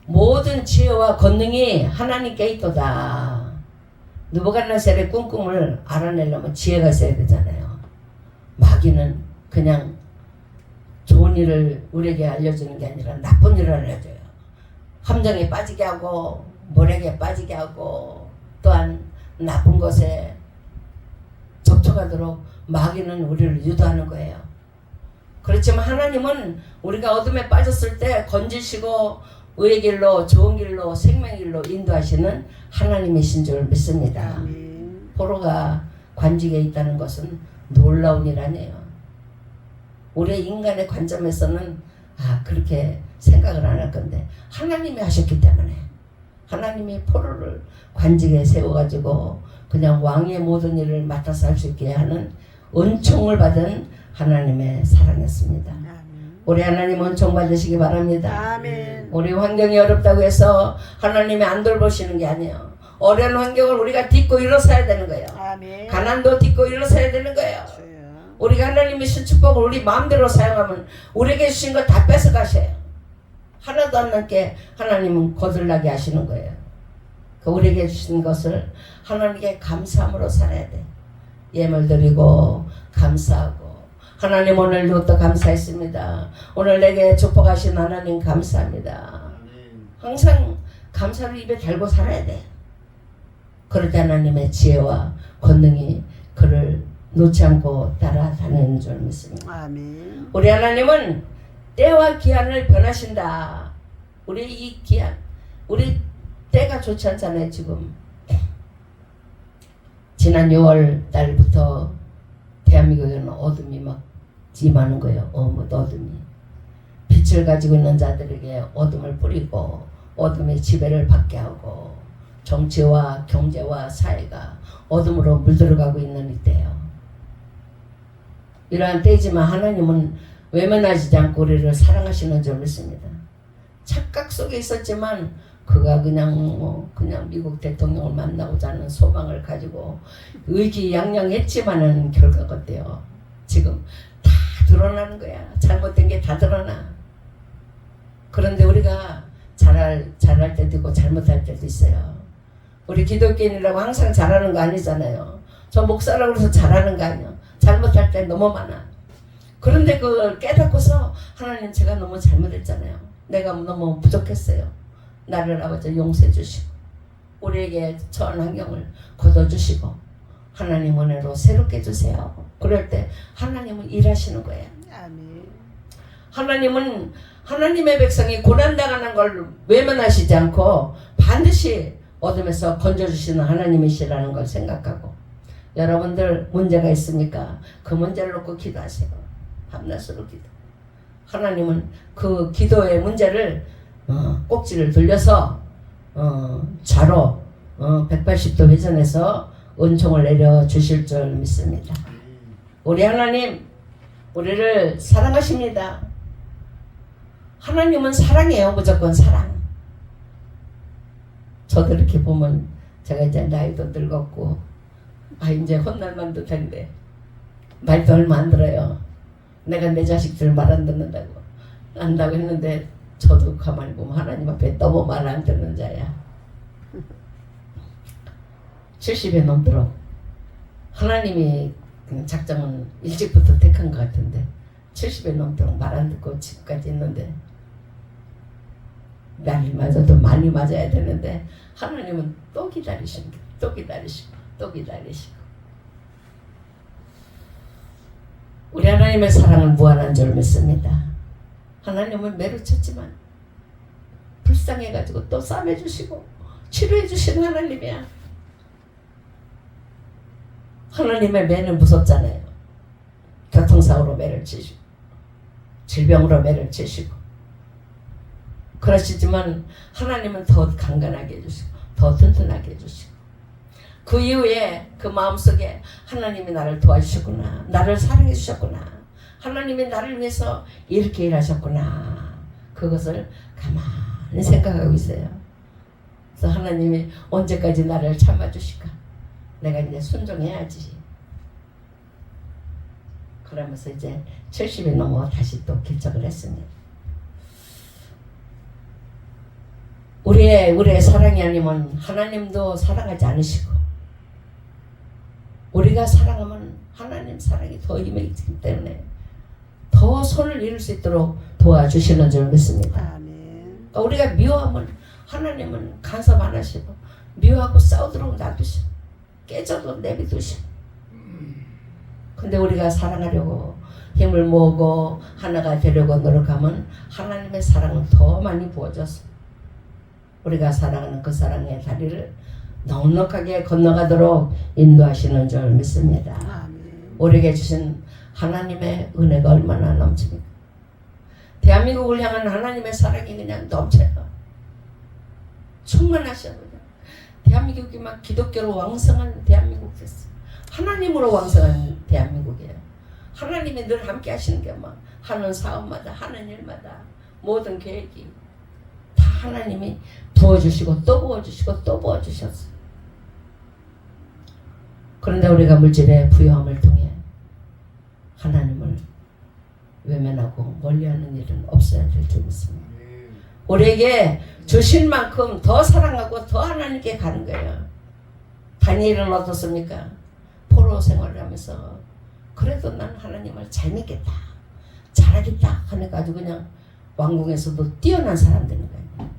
모든 지혜와 권능이 하나님께 있도다. 느부갓네살의 꿈을 알아내려면 지혜가 있어야 되잖아요. 마귀는 그냥 좋은 일을 우리에게 알려주는 게 아니라 나쁜 일을 알려줘요. 함정에 빠지게 하고 모략에 빠지게 하고 또한 나쁜 것에 접촉하도록 마귀는 우리를 유도하는 거예요. 그렇지만 하나님은 우리가 어둠에 빠졌을 때 건지시고 의의 길로 좋은 길로 생명의 길로 인도하시는 하나님이신 줄 믿습니다. 아멘. 포로가 관직에 있다는 것은 놀라운 일 아니에요. 우리 인간의 관점에서는 그렇게 생각을 안 할 건데 하나님이 하셨기 때문에 하나님이 포로를 관직에 세워가지고 그냥 왕의 모든 일을 맡아서 할 수 있게 하는 은총을 받은 하나님의 사랑이었습니다. 아멘. 우리 하나님 은총 받으시기 바랍니다. 아멘. 우리 환경이 어렵다고 해서 하나님이 안 돌보시는 게 아니에요. 어려운 환경을 우리가 딛고 일어서야 되는 거예요. 아멘. 가난도 딛고 일어서야 되는 거예요. 주여. 우리가 하나님이 주신 축복을 우리 마음대로 사용하면 우리에게 주신 거 다 뺏어가셔요. 하나도 안 남게 하나님은 거들나게 하시는 거예요. 우리에게 주신 것을 하나님께 감사함으로 살아야 돼. 예물 드리고 감사하고 하나님 오늘도 또 감사했습니다. 오늘 내게 축복하신 하나님 감사합니다. 항상 감사를 입에 달고 살아야 돼. 그럴 때 하나님의 지혜와 권능이 그를 놓지 않고 따라다니는 줄 믿습니다. 아멘. 우리 하나님은 때와 기한을 변하신다. 우리 이 기한, 우리 때가 좋지 않잖아요 지금. 지난 6월 달부터 대한민국에는 어둠이 막 임하는 거예요. 어둠이. 빛을 가지고 있는 자들에게 어둠을 뿌리고 어둠의 지배를 받게 하고 정치와 경제와 사회가 어둠으로 물들어가고 있는 이때예요. 이러한 때이지만 하나님은 외면하지 않고 우리를 사랑하시는 줄 믿습니다. 착각 속에 있었지만 그가 그냥 미국 대통령을 만나고자 하는 소망을 가지고 의기양양했지만은 결과가 어때요? 지금 다 드러나는 거야. 잘못된 게 다 드러나. 그런데 우리가 잘할 때도 있고 잘못할 때도 있어요. 우리 기독교인이라고 항상 잘하는 거 아니잖아요. 저 목사라고 해서 잘하는 거 아니에요. 잘못할 때 너무 많아. 그런데 그걸 깨닫고서 하나님 제가 너무 잘못했잖아요. 내가 너무 부족했어요. 나를 아버지 용서해 주시고 우리에게 처한 환경을 걷어주시고 하나님 은혜로 새롭게 해주세요. 그럴 때 하나님은 일하시는 거예요. 아멘. 하나님은 하나님의 백성이 고난당하는 걸 외면하시지 않고 반드시 어둠에서 건져주시는 하나님이시라는 걸 생각하고 여러분들 문제가 있습니까? 그 문제를 놓고 기도하세요. 밤낮으로 기도. 하나님은 그 기도의 문제를 꼭지를 돌려서 좌로 180도 회전해서 은총을 내려 주실 줄 믿습니다. 우리 하나님 우리를 사랑하십니다. 하나님은 사랑해요. 무조건 사랑. 저도 이렇게 보면 제가 이제 나이도 늙었고 이제 혼날 만도 텐데 말도 얼마 안 들어요. 내가 내 자식들 말 안 듣는다고 안다고 했는데 저도 가만히 보면 하나님 앞에 너무 말 안 듣는 자야. 70에 넘도록 하나님이 작정은 일찍부터 택한 것 같은데 70에 넘도록 말 안 듣고 지금까지 있는데 날이 맞아도 많이 맞아야 되는데 하나님은 또 기다리시고 또 기다리시고 또 기다리시고 우리 하나님의 사랑은 무한한 줄 믿습니다. 하나님은 매로쳤지만 불쌍해가지고 또 싸매주시고 치료해주시는 하나님이야. 하나님의 매는 무섭잖아요. 교통사고로 매를 치시고 질병으로 매를 치시고 그러시지만 하나님은 더 강건하게 해주시고 더 튼튼하게 해주시고 그 이후에 그 마음속에 하나님이 나를 도와주셨구나. 나를 사랑해 주셨구나. 하나님이 나를 위해서 이렇게 일하셨구나. 그것을 가만히 생각하고 있어요. 그래서 하나님이 언제까지 나를 참아주실까? 내가 이제 순종해야지. 그러면서 이제 70이 넘어 다시 또 결정을 했습니다. 우리의 사랑이 아니면 하나님도 사랑하지 않으시고 우리가 사랑하면 하나님 사랑이 더 임해지기 때문에 더 손을 이룰 수 있도록 도와주시는 줄 믿습니다. 아멘. 그러니까 우리가 미워하면 하나님은 간섭 안 하시고 미워하고 싸우도록 놔두시고 깨져도 내비두시고 근데 우리가 사랑하려고 힘을 모으고 하나가 되려고 노력하면 하나님의 사랑은 더 많이 부어져서 우리가 사랑하는 그 사랑의 다리를 넉넉하게 건너가도록 인도하시는 줄 믿습니다. 아멘. 우리에게 주신 하나님의 은혜가 얼마나 넘칩니까? 대한민국을 향한 하나님의 사랑이 그냥 넘쳐요. 충만하셔요. 대한민국이 막 기독교로 왕성한 대한민국 됐어요. 하나님으로 왕성한 대한민국이에요. 하나님이 늘 함께 하시는 게 막 하는 사업마다 하는 일마다 모든 계획이 다 하나님이 부어주시고 또 부어주시고 또 부어주셨어요. 그런데 우리가 물질의 부요함을 통해 하나님을 외면하고 멀리하는 일은 없어야 될 줄 믿습니다. 우리에게 주신 만큼 더 사랑하고 더 하나님께 가는 거예요. 다니엘은 어떻습니까? 포로 생활을 하면서 그래도 난 하나님을 잘 믿겠다 잘하겠다 하니까 아주 그냥 왕궁에서도 뛰어난 사람들인 거예요.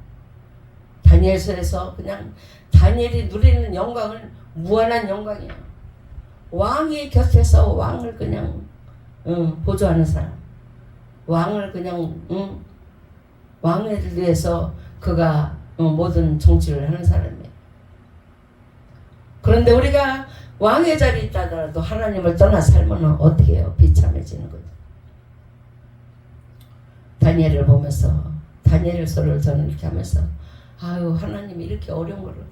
다니엘서에서 그냥 다니엘이 누리는 영광은 무한한 영광이에요. 왕의 곁에서 왕을 그냥 보조하는 사람, 왕을 그냥 왕을 위해서 그가 모든 정치를 하는 사람이에요. 그런데 우리가 왕의 자리에 있다더라도 하나님을 떠나 살면 어떻게 해요? 비참해지는 거죠. 다니엘을 보면서 다니엘서를 저는 이렇게 하면서 아유 하나님이 이렇게 어려운 거를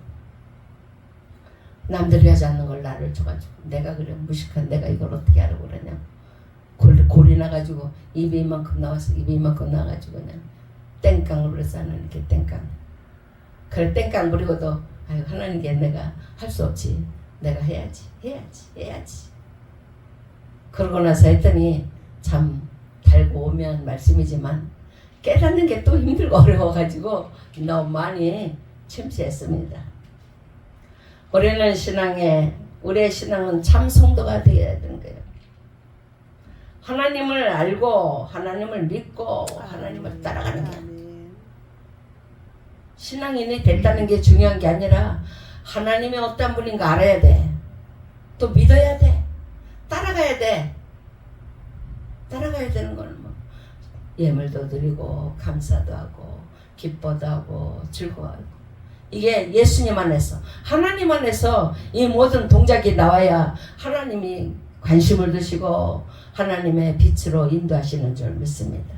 남들이 하지 않는 걸 나를 줘가지고 내가 그래 무식한 내가 이걸 어떻게 하라고 그러냐. 골이 나가지고 입이 이만큼 나와서 입이 이만큼 나가지고 그냥 땡깡으로 해서 하는 이렇게 땡깡. 그래 땡깡 부리고도 아유 하나님께 내가 할 수 없지. 내가 해야지. 그러고 나서 했더니 참 달고 오면 말씀이지만 깨닫는 게 또 힘들고 어려워가지고 너무 많이 침체했습니다. 우리의 신앙은 참 성도가 되어야 되는 거예요. 하나님을 알고 하나님을 믿고 하나님을 따라가는 게 신앙인이 됐다는 게 중요한 게 아니라 하나님이 어떤 분인가 알아야 돼. 또 믿어야 돼. 따라가야 돼. 따라가야 되는 거는 뭐 예물도 드리고 감사도 하고 기뻐도 하고 즐거워하고 이게 예수님 안에서 하나님 안에서 이 모든 동작이 나와야 하나님이 관심을 두시고 하나님의 빛으로 인도하시는 줄 믿습니다.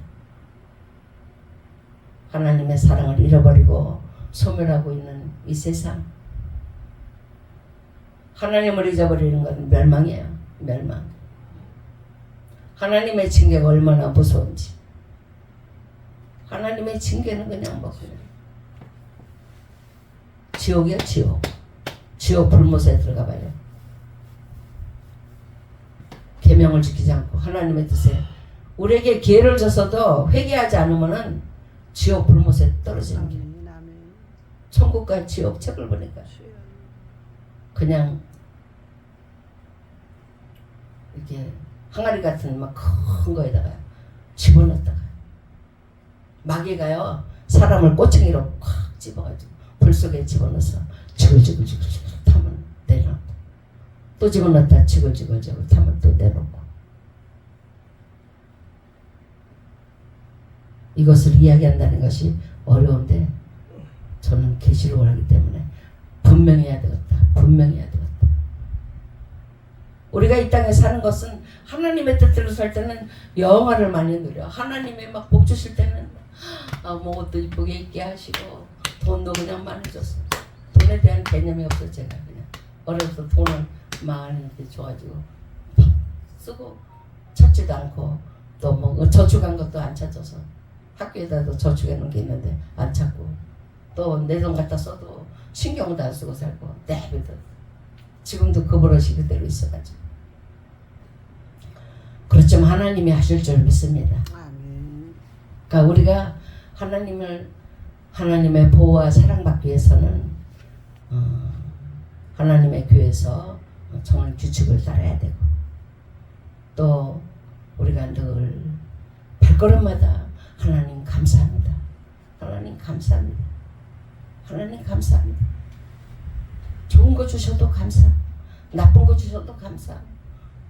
하나님의 사랑을 잃어버리고 소멸하고 있는 이 세상 하나님을 잊어버리는 건 멸망이에요. 멸망. 하나님의 징계가 얼마나 무서운지 하나님의 징계는 그냥 뭐 그냥 지옥이야 지옥. 지옥 불못에 들어가 봐요. 계명을 지키지 않고 하나님의 뜻에 우리에게 기회를 줘서도 회개하지 않으면은 지옥 불못에 떨어지는 게 천국과 지옥 책을 보니까 그냥 이렇게 항아리 같은 막 큰 거에다가 집어넣었다가 마귀가요 사람을 꼬챙이로 콱 집어가지고 불 속에 집어넣어서 지글지글 타면 내려놓고 또 집어넣었다 지글지글 타면 또 내려놓고 이것을 이야기한다는 것이 어려운데 저는 계시록을 하기 때문에 분명히 해야 되겠다. 분명히 해야 되겠다. 우리가 이 땅에 사는 것은 하나님의 뜻대로 살 때는 영화를 많이 누려. 하나님이 막 복 주실 때는 뭐 옷도 이쁘게 입게 하시고 돈도 그냥 많이 줬어. 돈에 대한 개념이 없어 제가 그냥 어려서 돈을 많이 이렇게 줘가지고 쓰고 찾지도 않고 또 뭐 저축한 것도 안 찾아서 학교에다도 저축해 놓은 게 있는데 안 찾고 또 내 돈 갖다 써도 신경도 안 쓰고 살고 내비도 지금도 그 버릇이 그대로 있어가지고 그렇지만 하나님이 하실 줄 믿습니다. 그러니까 우리가 하나님의 보호와 사랑받기 위해서는 하나님의 교회에서 정말 규칙을 따라야 되고 또 우리가 늘 발걸음마다 하나님 감사합니다. 하나님 감사합니다. 하나님 감사합니다. 좋은 거 주셔도 감사, 나쁜 거 주셔도 감사,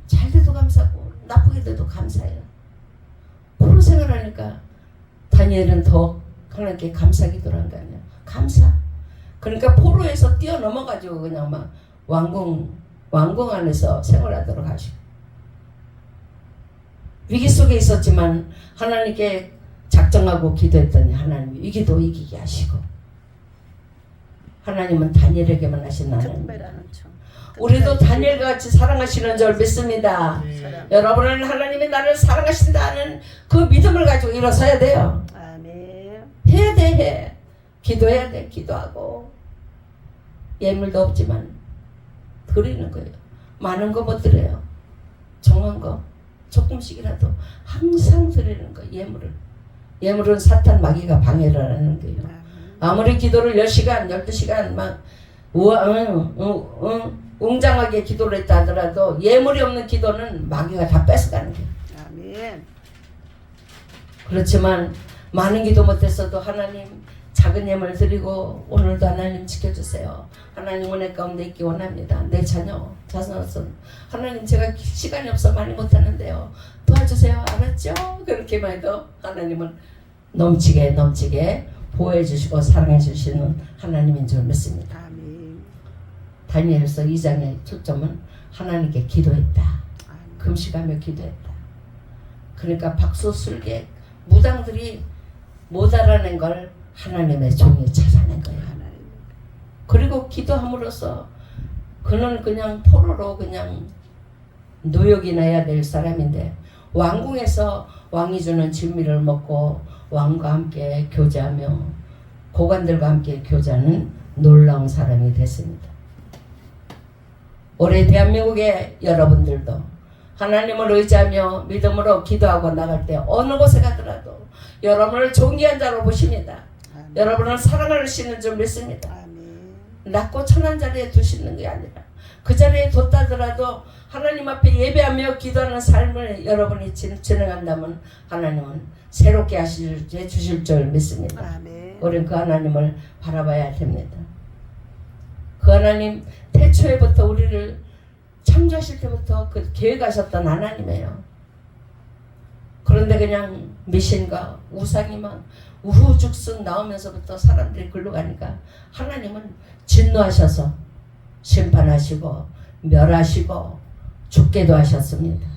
잘 돼도 감사고 나쁘게 돼도 감사해요. 포로 생활하니까 다니엘은 더 하나님께 감사 기도를 한 거 아니야. 감사. 그러니까 포로에서 뛰어넘어가지고 그냥 막 왕궁 안에서 생활하도록 하시고 위기 속에 있었지만 하나님께 작정하고 기도했더니 하나님이 위기도 이기게 하시고 하나님은 다니엘에게만 하신 하나님. 우리도 다니엘과 같이 사랑하시는 줄 믿습니다. 여러분은 하나님이 나를 사랑하신다는 그 믿음을 가지고 일어서야 돼요. 해야 돼. 해. 기도해야 돼. 기도하고 예물도 없지만 드리는 거예요. 많은 거 못 드려요. 정한 거 조금씩이라도 항상 드리는 거 예물은 사탄 마귀가 방해를 하는 거예요. 아무리 기도를 10시간 12시간 막 웅장하게 기도를 했다 하더라도 예물이 없는 기도는 마귀가 다 뺏어가는 거예요. 아멘. 그렇지만 많은 기도 못했어도 하나님 작은 예물 드리고 오늘도 하나님 지켜주세요. 하나님 은혜 가운데 있기 원합니다. 내 자손 하나님 제가 시간이 없어 많이 못하는데요. 도와주세요. 알았죠? 그렇게만 해도 하나님은 넘치게 보호해 주시고 사랑해 주시는 하나님인 줄 믿습니다. 아멘. 다니엘서 2장의 초점은 하나님께 기도했다. 아멘. 금식하며 기도했다. 그러니까 박수술객 무당들이 못 알아낸 걸 하나님의 종이 찾아낸 거예요. 그리고 기도함으로써 그는 그냥 포로로 그냥 노역이 나야 될 사람인데 왕궁에서 왕이 주는 진미를 먹고 왕과 함께 교제하며 고관들과 함께 교제하는 놀라운 사람이 됐습니다. 올해 대한민국의 여러분들도 하나님을 의지하며 믿음으로 기도하고 나갈 때 어느 곳에 가더라도 여러분을 존귀한 자로 보십니다. 아멘. 여러분을 사랑하시는 줄 믿습니다. 아멘. 낮고 천한 자리에 두시는 게 아니라 그 자리에 뒀다더라도 하나님 앞에 예배하며 기도하는 삶을 여러분이 진행한다면 하나님은 새롭게 해주실 줄 믿습니다. 아멘. 우리는 그 하나님을 바라봐야 됩니다. 그 하나님 태초에부터 우리를 창조하실 때부터 그 계획하셨던 하나님이에요. 그런데 그냥 미신과 우상이 막 우후죽순 나오면서부터 사람들이 글로 가니까 하나님은 진노하셔서 심판하시고 멸하시고 죽게도 하셨습니다.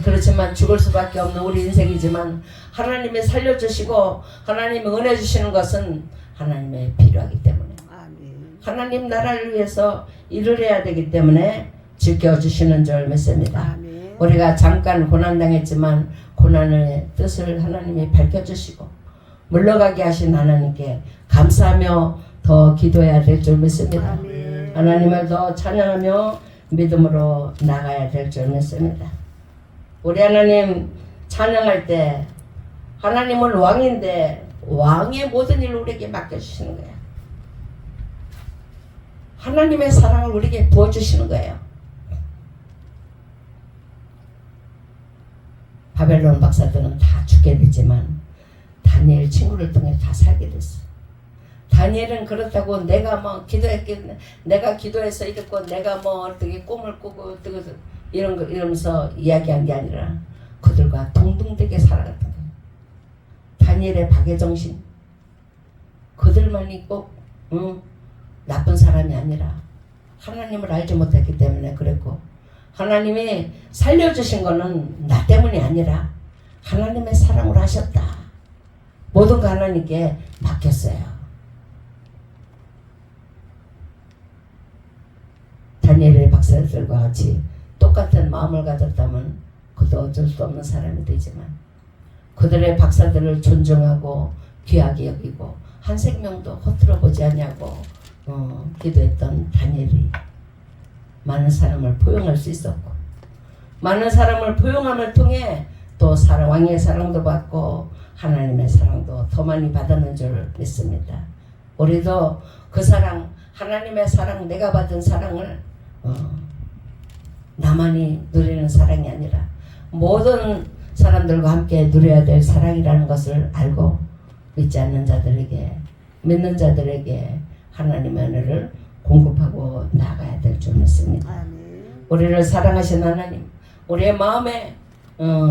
그렇지만 죽을 수밖에 없는 우리 인생이지만 하나님이 살려주시고 하나님이 은혜 주시는 것은 하나님의 필요하기 때문에 아멘. 하나님 나라를 위해서 일을 해야 되기 때문에 지켜주시는 줄 믿습니다. 아멘. 우리가 잠깐 고난당했지만 고난의 뜻을 하나님이 밝혀주시고 물러가게 하신 하나님께 감사하며 더 기도해야 될 줄 믿습니다. 아멘. 하나님을 더 찬양하며 믿음으로 나가야 될 줄 믿습니다. 우리 하나님 찬양할 때 하나님은 왕인데 왕의 모든 일을 우리에게 맡겨주시는 거예요. 하나님의 사랑을 우리에게 부어주시는 거예요. 바벨론 박사들은 다 죽게 되지만 다니엘 친구를 통해 다 살게 됐어. 다니엘은 그렇다고 내가 뭐 기도했겠네, 내가 기도해서 이랬고 내가 뭐 어떻게 꿈을 꾸고 어떻게 이런 거 이러면서 이야기한 게 아니라 그들과 동등되게 살아갔던 거예요. 다니엘의 박애정신, 그들만이 꼭 나쁜 사람이 아니라 하나님을 알지 못했기 때문에 그랬고, 하나님이 살려주신 거는 나 때문이 아니라 하나님의 사랑으로 하셨다. 모든 거 하나님께 맡겼어요. 다니엘의 박사들과 같이 똑같은 마음을 가졌다면 그도 어쩔 수 없는 사람이 되지만 그들의 박사들을 존중하고 귀하게 여기고 한 생명도 허투루 보지 않냐고 기도했던 다니엘이 많은 사람을 포용할 수 있었고, 많은 사람을 포용함을 통해 또 왕의 사랑도 받고 하나님의 사랑도 더 많이 받았는 줄 믿습니다. 우리도 그 사랑, 하나님의 사랑, 내가 받은 사랑을 나만이 누리는 사랑이 아니라 모든 사람들과 함께 누려야 될 사랑이라는 것을 알고 믿지 않는 자들에게, 믿는 자들에게 하나님의 은혜를 공급하고 나가야 될 줄 믿습니다. 아멘. 우리를 사랑하신 하나님, 우리의 마음에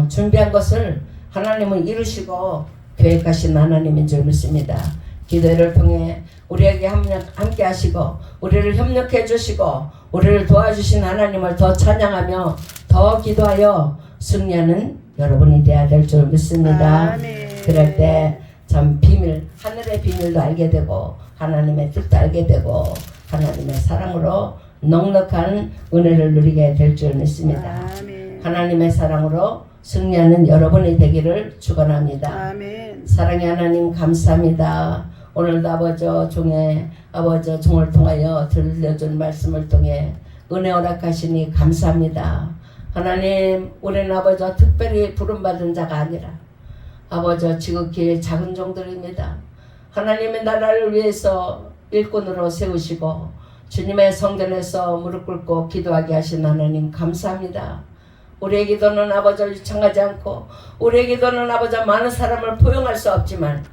준비한 것을 하나님은 이루시고 계획하신 하나님인 줄 믿습니다. 기도를 통해 우리에게 함께 하시고 우리를 협력해 주시고 우리를 도와주신 하나님을 더 찬양하며 더 기도하여 승리하는 여러분이 되어야 될 줄 믿습니다. 아멘. 그럴 때 참 비밀, 하늘의 비밀도 알게 되고 하나님의 뜻도 알게 되고 하나님의 사랑으로 넉넉한 은혜를 누리게 될 줄 믿습니다. 아멘. 하나님의 사랑으로 승리하는 여러분이 되기를 축원합니다. 아멘. 사랑의 하나님 감사합니다. 오늘도 아버지 종을 통하여 들려준 말씀을 통해 은혜 허락하시니 감사합니다. 하나님, 우리는 아버지 특별히 부름받은 자가 아니라 아버지 지극히 작은 종들입니다. 하나님의 나라를 위해서 일꾼으로 세우시고 주님의 성전에서 무릎 꿇고 기도하게 하신 하나님 감사합니다. 우리의 기도는 아버지 유창하지 않고 우리의 기도는 아버지 많은 사람을 포용할 수 없지만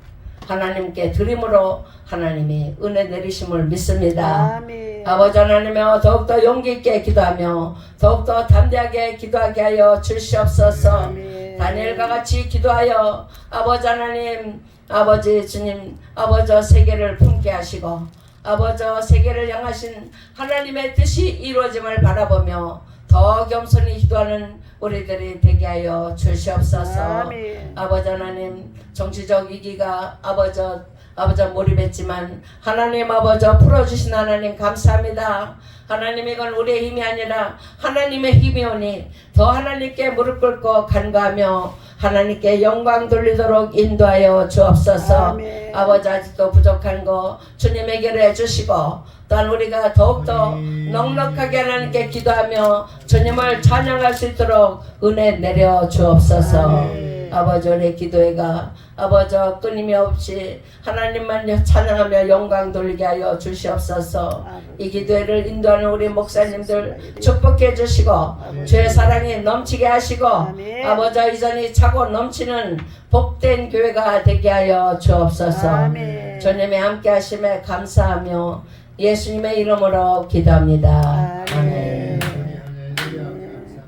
하나님께 드림으로 하나님이 은혜 내리심을 믿습니다. 아멘. 아버지 하나님여 더욱더 용기 있게 기도하며 더욱더 담대하게 기도하게 하여 주시옵소서. 아멘. 다니엘과 같이 기도하여 아버지 하나님, 아버지 주님, 아버지 세계를 품게 하시고 아버지 세계를 향하신 하나님의 뜻이 이루어짐을 바라보며 더 겸손히 기도하는 우리들이 되게 하여 주시옵소서. 아멘. 아버지 하나님, 정치적 위기가 아버지 몰입했지만 하나님 아버지 풀어주신 하나님 감사합니다. 하나님, 이건 우리의 힘이 아니라 하나님의 힘이 오니 더 하나님께 무릎 꿇고 간구하며 하나님께 영광 돌리도록 인도하여 주옵소서. 아멘. 아버지 아직도 부족한 거 주님 해결해 주시고 또한 우리가 더욱더 넉넉하게 하나님께 기도하며 주님을 찬양할 수 있도록 은혜 내려 주옵소서. 아멘. 아버지 우리 기도회가 아버지 끊임없이 하나님만 찬양하며 영광 돌리게 하여 주시옵소서. 이 기도회를 인도하는 우리 목사님들 축복해 주시고 주의 사랑이 넘치게 하시고 아멘. 아버지 이전이 차고 넘치는 복된 교회가 되게 하여 주옵소서. 아멘. 주님의 함께 하심에 감사하며 예수님의 이름으로 기도합니다. 아멘. 할렐루야. 감사합니다.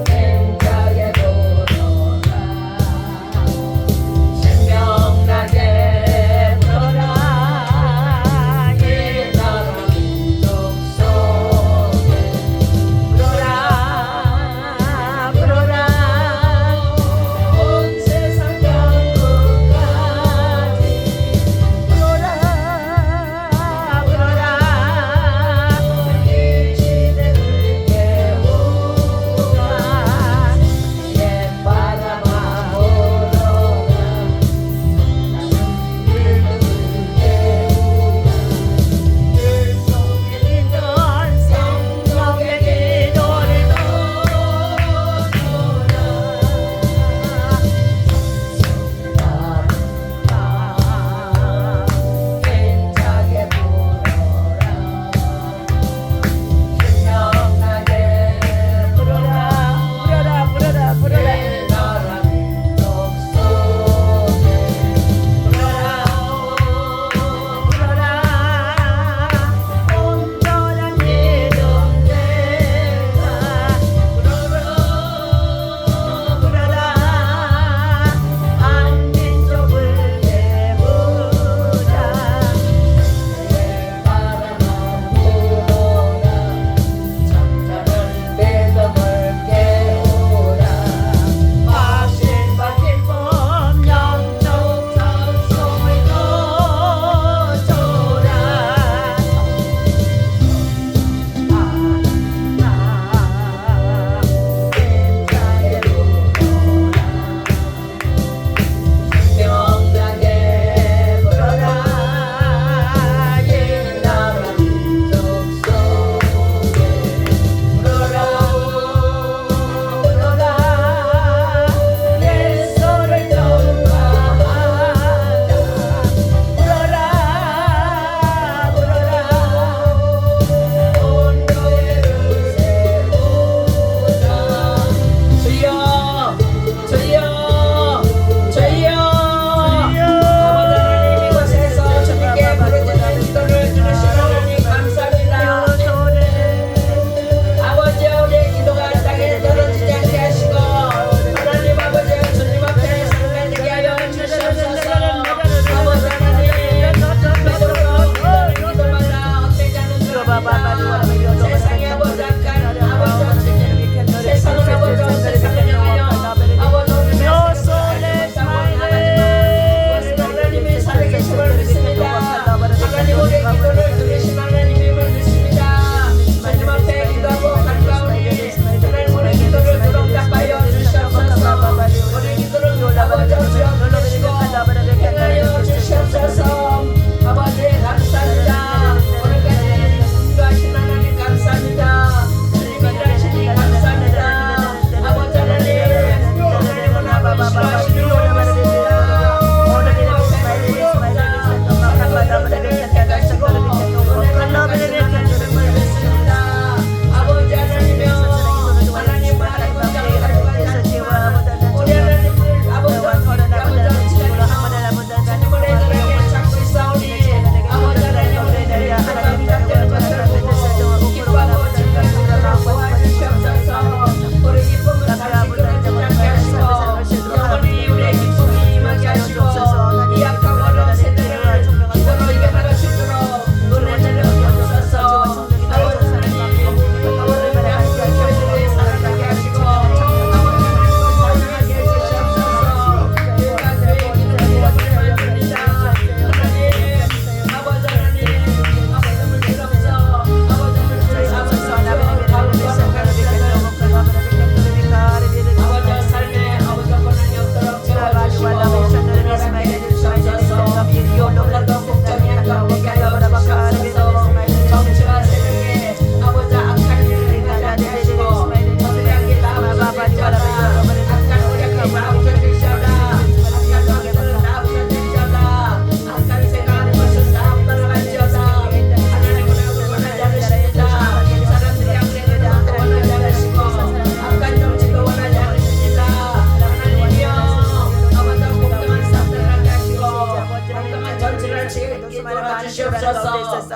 행자의 불어라 신명나게 불어라 이 나라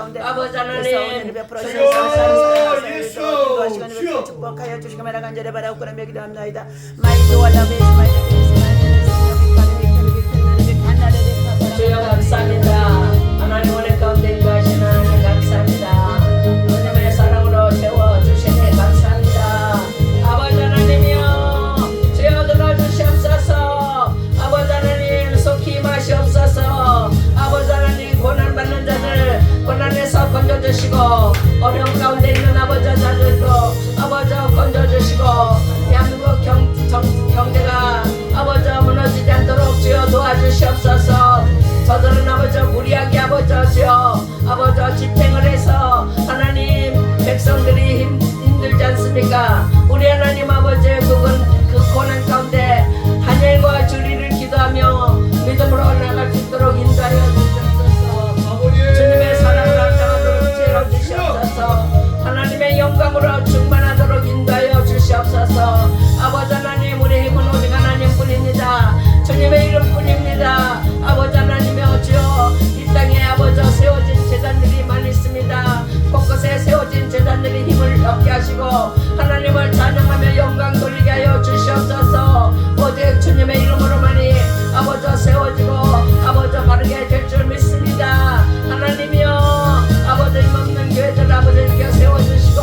가운데 아버지 하나님, 오늘을 베풀어 주여, 주시옵소서. 시간을 베풀어 축복하여 주시기만 간절히 바라옵고 그러며 기도합나이다. 많이 도와달라고 주여 감사합니다. 하나님 은혜 가운데 인도하시는 하나님 감사합니다. 하나님의 사랑으로 채워주시니 감사합니다. 아버지 하나님이여 주여 들어주시옵소서. 아버지 하나님 속히 임하시옵소서. 아버지 하나님 고난받는 자들 고난에서 건져주시고 어려운 가운데 있는 아버지 자들도 아버지 건져주시고 대한민국 경제가 아버지 무너지지 않도록 주여 도와주시옵소서. 저들은 아버지 무리하게 아버지 주여 아버지 집행을 해서 하나님 백성들이 힘들지 않습니까? 우리 하나님 아버지 그 고난 가운데 다니엘과 주리를 기도하며 믿음으로 나갈 수 있도록 인도하여 주시옵소서. 주님의 사랑을 감당하도록 채워주시옵소서. 하나님의 영광으로 충만하도록 인도하여 주시옵소서. 아버지 하나님 우리 힘은 오직 하나님뿐입니다. 주님의 이름뿐입니다. 아버지 하나님의 주여 이 땅에 아버지 세워진 제단들이 많이 있습니다. 곳곳에 세워진 제단들이 힘을 얻게 하시고 하나님을 찬양하며 영광 돌리게 하여 주시옵소서. 오직 주님의 이름으로만이 아버지 세워지고 아버지 바르게 될 줄 믿습니다. 하나님이여 아버지 힘없는 교회들 아버지께 세워주시고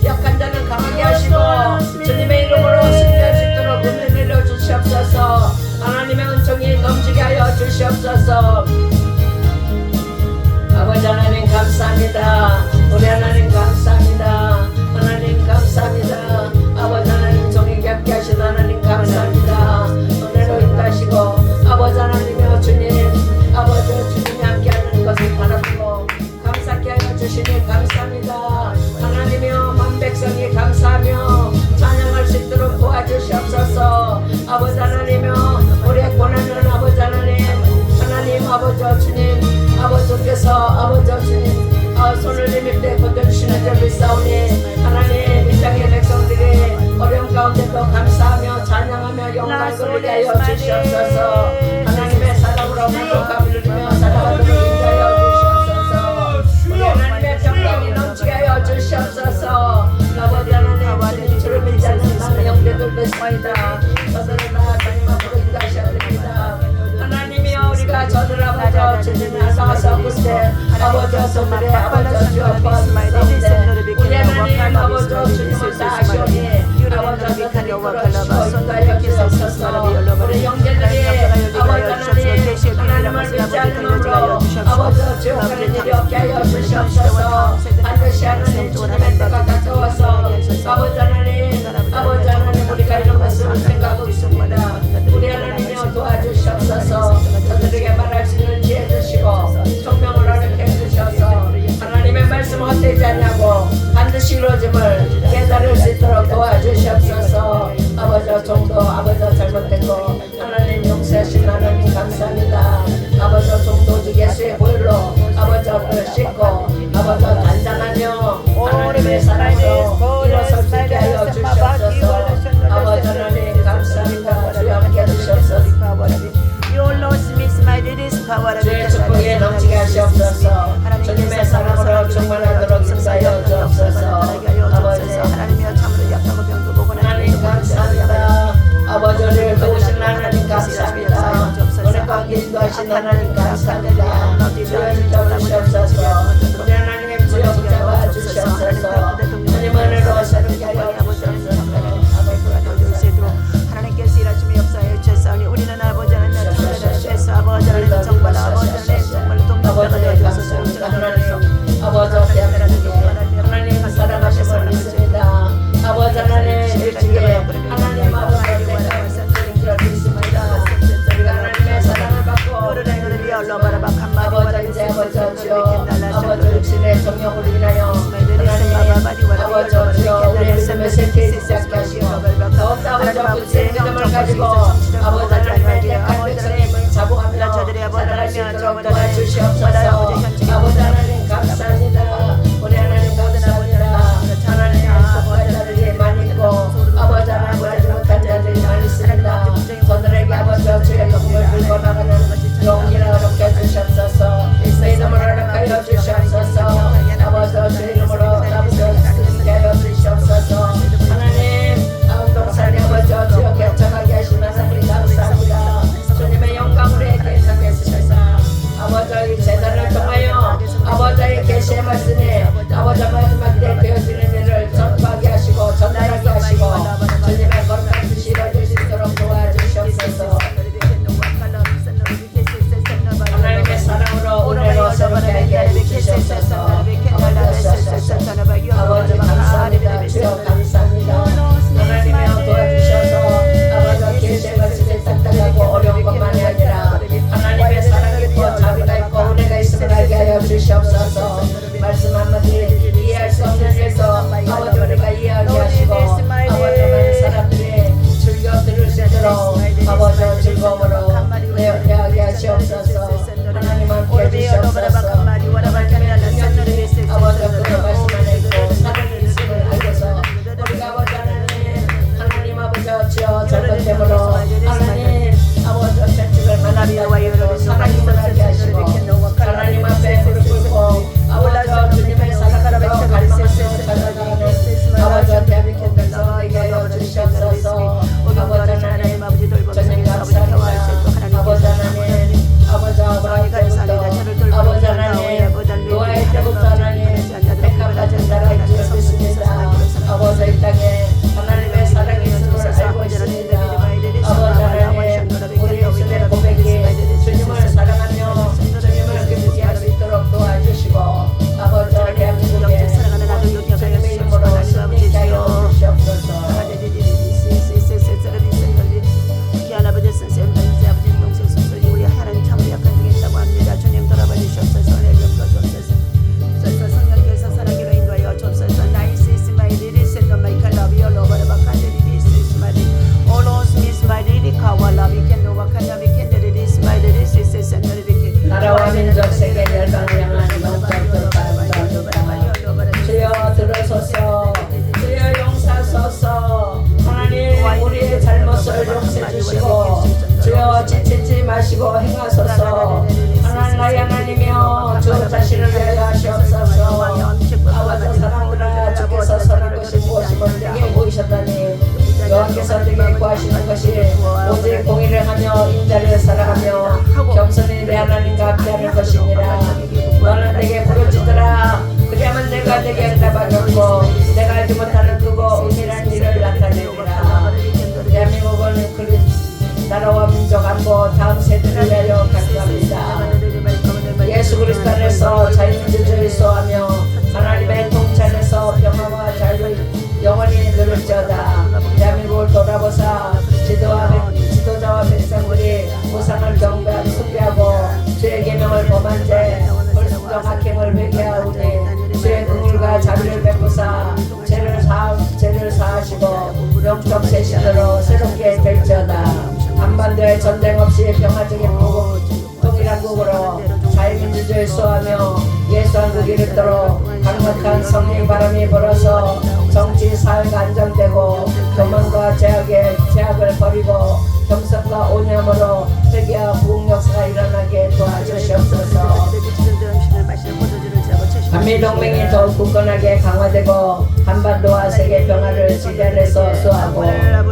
약한 자는 강하게 하시고 주님의 이름으로 승리할 수 있도록 은혜 내려 주시옵소서. 하나님의 은총이 넘치게 하여 주시옵소서. 아버지 하나님 감사합니다. 우리 하나님 감사합니다. 하나님 감사합니다. 아버지 하나님 종에게 함께 하신 하나님 감사합니다. 은혜로 인도하시고 아버지 하나님이여 주님 아버지 주님이 함께하는 것을 바라보고 감사케 하여 주시니 감사합니다. 하나님이여 만 백성이 감사하며 찬양할 수 있도록 도와주시옵소서. 아버지 하나님이여 우리의 고난은 아버지 하나님 아버지 주님 아버지께서 아버지 주님 손을 내밀 때 건져주시는 줄 믿사오니 하나님 이 땅의 백성들이 어려움 가운데도 감사하며 찬양하며 영광 돌리게 하여 주시옵소서. 하나님의 사랑으로 만족함을 누리며 살아가도록 인도하여 주시옵소서. 우리 하나님의 평강이 넘치게 하여 주시옵소서. 아버지 하나님 주를 믿지 않는 많은 형제들도 있습니다. 저들을 다 하나님 앞으로 인도하셔야 됩니다. 하나님이여 우리가 저들 아버지 주님을 나가서 그때 아버지 손들에 아버지 주여 보았사옵되 우리 하나님 아버지 주님을 다 아시오니 아버지 저들이 그러시고 인도하여 주옵소서. 우리 형제들이 아버지 하나님을 믿지 않으므로 아버지 주여 그런 일이 없게 하여 주시옵소서. 반드시 하나님 주님의 때가 가까워서 아버지 하나님 우리가 이런 것을 생각하고 있습니다. 우리 하나님이여 도와주시옵소서. 저들에게 말할 수 있는 지혜 주시고 총명을 어렵게 해주셔서 하나님의 말씀 헛되지 않냐고 반드시 이루어짐을 깨달을 수 있도록 도와주시옵소서. 아버지 종도 아버지 잘못된 거 하나님 용서하신 하나님 감사합니다. 아버지 종도 오직 예수의 보혈로 아버지를 씻고 아버지 단장하며 하나님의 사랑으로 일어설 수 있게 하여 주시옵소서. 아버지 하나님 감사합니다. 주여 함께 해주시옵소서. 주의 축복에 넘치게 하시옵소서. 주님의 사랑으로 충만하도록 인도하여 주옵소서. 아버지 하나님이여 참으로 약하고 병도 보고 하나님 감사합니다. 아버지 우리를 도우신 하나님 감사합니다. 은혜 가운데 인도하신 하나님 감사합니다. 주여 붙잡아 주시옵소서. 우리 하나님의 주여 붙잡아 주시옵소서. 주님 은혜로 새롭게 하여 주시옵소서. 하나님께서 일하심의 역사에 주셨사오니 우리는 아버지 하나님 주께서 아버지 하나님 정말 아버지 하나님 정말 동력자가 되어주소서. 아버지 대한민국에 하나님 사랑하심을 믿습니다. 아버지 하나님 일찍에 하나님 아버지 때가 있습니다. 우리가 하나님의 사랑을 받고 아버지 이제 아버지 주여 아버지 육신의 정욕을 인하여 하나님 아버지 주여 우리의 믿음의 세계에 시작게 하시고 더욱더 아버지 굳은 믿음을 가지고 아버지 하나님의 택한 백성임을 자부하며 살아갈 수 있도록 도와주시옵소서. 아버지 하나님 감사합니다. 우리 하나님 감사합니다. 하나님 부족한 자들이 많이 있고 아버지 하나님 부족한 자들이 많이 있습니다. 저들에게 아버지 주의 영광을 들고 나가는 용기를 얻게 주시옵소서. 믿음을 허락하여 주시옵소서. 쉬지 마시고 행하소서. 하나님 나의 하나님이여 주 자신을 위하여 하시옵소서. 아버지 사랑들아 주께서 선한 것이 무엇임을 내게 보이셨다니 여호와께서 내게 구하시는 것이 오직 공의를 하며 인자를 사랑하며 겸손히 내 하나님과 함께하는 것이니라. 너는 내게 부르짖으라. 그리하면 내가 내게 응답하겠고 내가 알지 못하는 크고 은밀한 일을 나타내리라. 대한민국은 나라와 민족 안보 다음 세대를 위하여 간구합니다. 예수 그리스도 안에서 자유민주주의 소하며 하나님의 통치안에서 평화와 자유를 영원히 누릴지어다. 대한민국을 돌아보사 지도자와 백성들이 우상을 경배하고 숭배하고 주의 계명을 범한 죄 불순종 악행을 회개하오니 주의 긍휼과 자비를 베푸사 죄를 사하시고 영적 세신으로 새롭게 될지어다. 한반도에 전쟁 없이 평화적인 통일한국으로 자유민주주의 소하며 예수 한국 이르도록 강력한 성령 바람이 불어서 정치 사회가 안정되고 교만과 제약을 버리고 겸손과 온유함으로 회개와 부흥 역사가 일어나게 도와주시옵소서. 한미동맹이 더욱 굳건하게 강화되고 한반도와 세계 평화를 지대에서 수호하고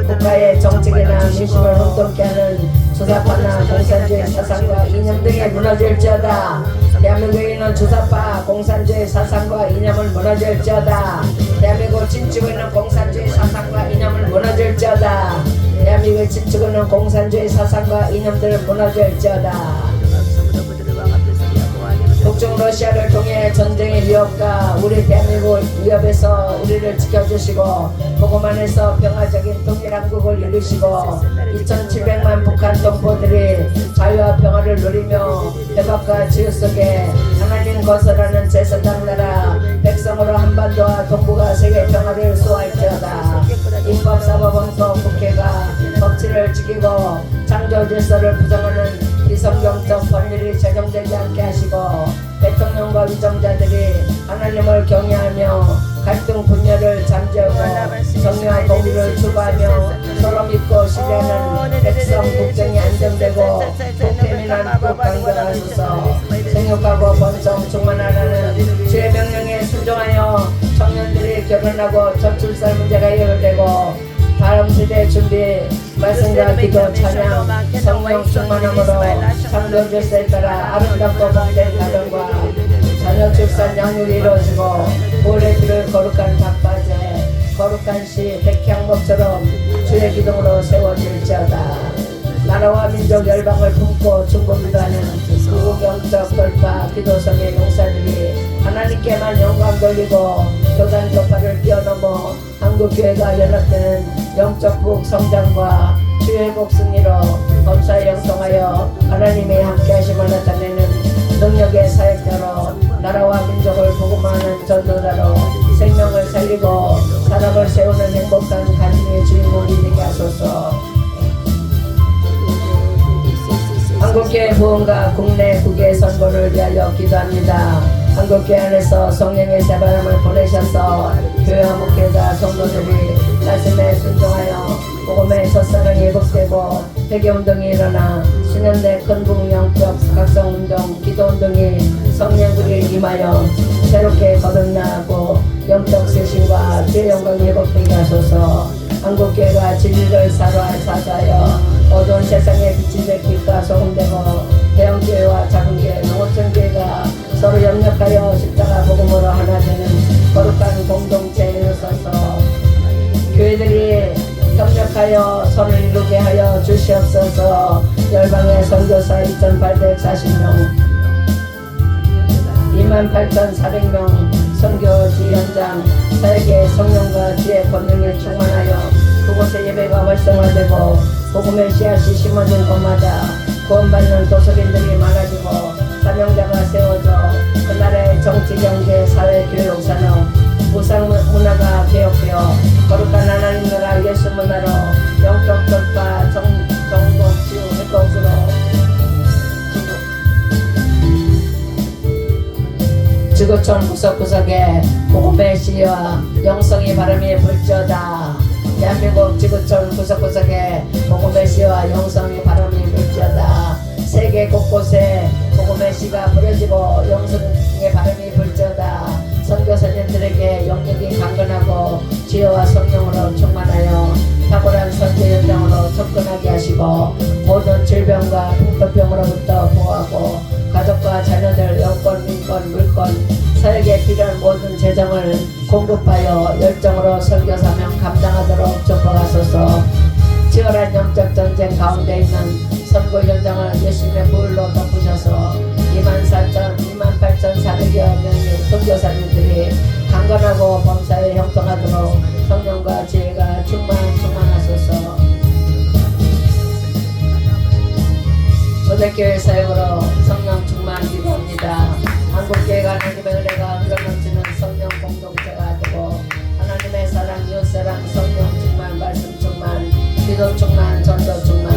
국가의 정책이나 민심을 혼돈케 하는 주사파나 공산주의 사상과 이념 등이 무너질지어다. 대한민국에 있는 주사파 공산주의 사상과 이념을 무너질지어다. 대한민국을 침추고 있는 공산주의 사상과 이념을 무너질지어다. 대한민국을 침추고 있는 공산주의 사상과 이념들을 무너질지어다. 북중 러시아를 통해 전쟁의 위협과 우리 대한민국 위협에서 우리를 지켜주시고 복음 안에서 평화적인 통일한국을 이루시고 2700만 북한 동포들이 자유와 평화를 누리며 회복과 지유 속에 하나님 거설하는 제사장 나라 백성으로 한반도와 동북아 세계 평화를 수호할지어다. 입법사법원법 국회가 법치를 지키고 창조 질서를 부정하는 비성경적 법률이 제정되지 않게 하시고 대통령과 위정자들이 하나님을 경외하며 갈등 분열을 잠재우고 정의와 공의를 추구하며 서로 믿고 신뢰하는 백성 국정이 안정되고 국태민한 국강건하소서. 생육하고 번성 충만하라는 주의 명령에 순종하여 청년들이 결혼하고 저출산 문제가 해결되고 다음 세대 준비 말씀과 기도 찬양 성령 충만함으로 창조 질서에 따라 아름답고 복된 가정과 자녀 출산 양육이 이루어지고 볼의 피를 거룩한 닭바제 거룩한 시 백향목처럼 주의 기둥으로 세워질지어다. 나라와 민족 열방을 품고 중보기도하는 구국영적 돌파 기도성의 용사들이 하나님께만 영광 돌리고 교단 격파를 뛰어넘어 한국교회가 연합되는 영적 부흥 성장과 주의 회복 승리로 범사에 영통하여 하나님의 함께하심을 나타내는 능력의 사역자로 나라와 민족을 복음하는 전도자로 생명을 살리고 사람을 세우는 행복한 간증의 주인공이 되게 하소서. 한국교회 부흥과 국내 국외 선거를 위하여 기도합니다. 한국교회 안에서 성령의 새바람을 보내셔서 교회와 목회자 성도들이 말씀에 순종하여 복음의 첫사랑이 회복되고 회개운동이 일어나 수년대 큰 부흥 영적 각성운동 기도운동이 성령들이 임하여 새롭게 거듭나고 영적 쇄신과 주의 영광이 회복되게 하소서. 한국교회가 진리를 사수하여 어두운 세상에 빛이 될 빛과 소금되고 대형교회와 작은교회 농업전교회가 서로 협력하여 십자가 복음으로 하나 되는 거룩한 공동체에 이르소서. 교회들이 협력하여 선을 이루게 하여 주시옵소서. 열방의 선교사 2840명 28,400명 선교지 현장 사역의 성령과 주의 권능에 충만하여 그곳에 예배가 활성화되고 복음의 씨앗이 심어진 곳마다 구원받는 도서인들이 많아지고 사명자가 세워져 그 나라의 정치, 경제, 사회, 교육, 산업, 무상 문화가 개혁되어 거룩한 하나님 나라 예수 문화로 영적 돌파, 정복, 치유, 회복으로 지구촌 구석구석에 복음의 씨와 영성의 바람이 불지어다. 대한민국 지구촌 구석구석에 복음의 씨와 영성의 바람이 불지어다. 세계 곳곳에 복음의 씨가 뿌려지고 영성의 바람이 불지어다. 선교사님들에게 영역이 강건하고 지혜와 성령으로 충만하여 탁월한 선교 현장으로 접근하게 하시고 모든 질병과 풍토병으로부터 보호하고 가족과 자녀들 영권, 민권, 물권, 사역에 필요한 모든 재정을 공급하여 열정으로 선교 사명 감당하도록 축복하소서. 치열한 영적 전쟁 가운데 있는 선교 현장을 예수님의 불로 덮으셔서 28,400여 명의 선교사님들이 강건하고 범사에 형통하도록 성령과 지혜가 충만하소서. 초대교회 사역으로 성령 충만 기도합니다. 한국교회가 하나님의 은혜가 흘러넘치는 성령 공동체가 되고 하나님의 사랑, 이웃사랑, 성령 충만, 말씀 충만, 기도 충만, 전도 충만,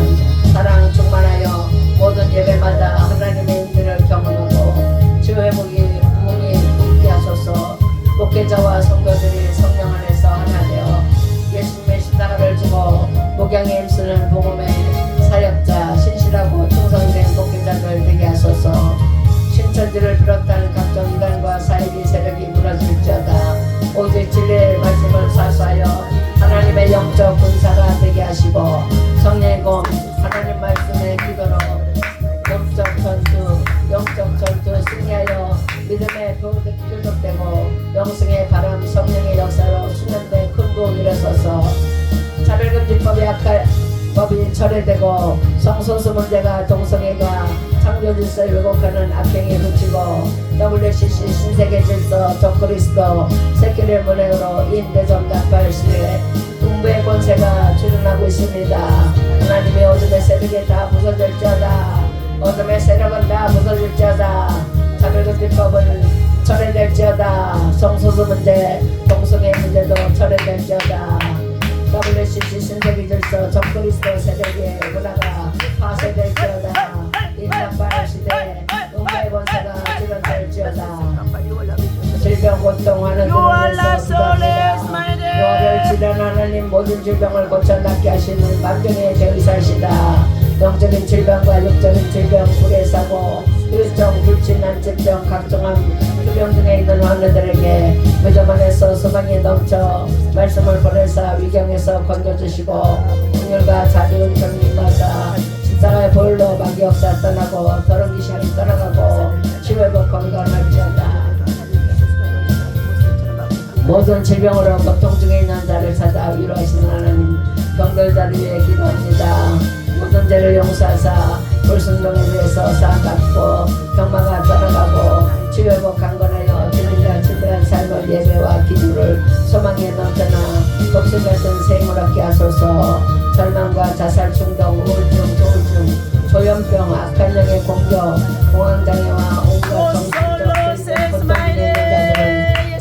사랑 충만하여 모든 예배마다 하나님의 인들을 경험하고 주회복이 문이 있게 하소서. 목회자와 성도들이 성령 안에서 하나 되어 예수님의 십자가를 지고 목양에 힘쓰는 복음의 사역자, 신실하고 충성된 목회자들 되게 하소서. 신천지를 비롯한 각종 이단과 사이비 세력이 무너질지어다. 오직 진리의 말씀을 사수하여 하나님의 영적 군사가 되게 하시고 성령의 검, 하나님 말씀의 기도로 영적 전투, 영적 전투 승리하여 믿음의 교독되고 영성의 바람, 성령의 역사로 수면된 큰 구원 일어서서 차별금지법의 악법이 철회되고 성소수 문제가 동성애가 창조질서를 왜곡하는 악행이 그치고 WCC 신세계 질서 적그리스도 세계를 문행으로 인대전 나팔 시대에 동부의 권세가 출현하고 있습니다. 하나님의 어둠의 세력이 다 부서질지어다. 어둠의 세력은 다 부서질지어다. 차별금지법은 철회될지어다. 성소수 문제, 동성애 문제도 철회될지어다. WCC 신세계 질서 적그리스도 세력의 문화가 파쇄될지어다. 인나팔 시대 동부의 권세가 출현될지어다. 질병 고통하는 들에서 노화를 치료하는 하나님 모든 질병을 고쳐 낫게 하시는 만병의 제의사시다. 영적인 질병과 육적인 질병, 불의 사고, 일정 불친한 질병, 각종한 불병 중에 있는 환우들에게 믿음 안에서 소망이 넘쳐 말씀을 보내사 위경에서 건져주시고 긍휼과 자비의 은총이 임하사 십자가의 보혈로 마귀 역사 떠나고 더러운 기시함이 떠나가고 치유회복 건강할지어다. 모든 질병으로 고통 중에 있는 자를 찾아 위로하시는 하나님, 병들자를 위해 기도합니다. 모든 죄를 용서하사 불순종에 대해서 사함받고 병마가 떠나가고 치유회복 강건하여 진리가 진들한 삶을 예배와 기도를 소망에 넘쳐나 독수 같은 생을 얻게 하소서. 절망과 자살 충동, 우울증, 조울증, 조현병, 악한 영의 공격, 공황장애와 온갖 정신적 질병, 고통에 있는 자들은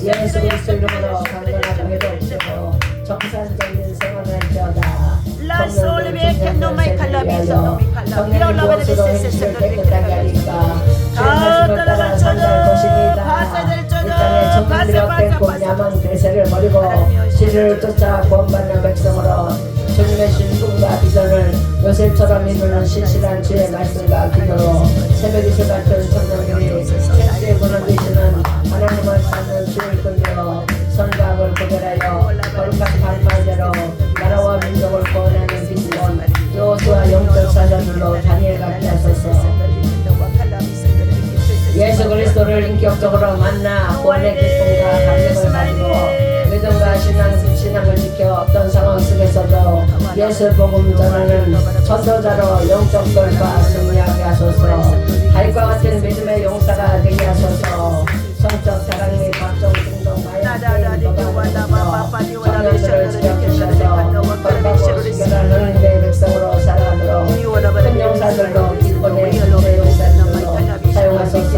예수 그리스도 이름으로 강건하고 회복되고 정상적인 생활을 할지어다. 성령이 무엇으로 행실을 깨끗하게 하니까 주의 말씀을 따라 살살 것입니다. 이 땅에 천민들이 얻된 곰야만 괴세를 버리고 진리를 쫓아 구원받는 백성으로 주님의 신분과 비전을 요셉처럼 이루는 신실한 주의 말씀과 기도로 새벽 이슬 같은 청년들이 생수의 문을 되시는 하나님을 찾는 주를 끈대어 선과 악을 구별하여 거룩한 반말대로 나라와 민족을 구원하는 비전 여호수아 영적 사전으로 다니엘 같게 하소서. 예수 그리스도를 인격적으로 만나 구원의 기쁨과 감격을 가지고 믿음과 신앙을 지켜 어떤 상황 속에서도 예수 복음 전하는 전도자로 영적 돌파 승리하게 하소서. 다윗과 같은 믿음의 용사가 되게 하소서. 성적 사랑 및 각종 중독 마약 게임 도박으로부터 청년들을 지켜주셔서 걸박고 시결한 하나님의 백성으로 살아가도록 큰 용사들로 기권의 군대 용사들로 사용하소서.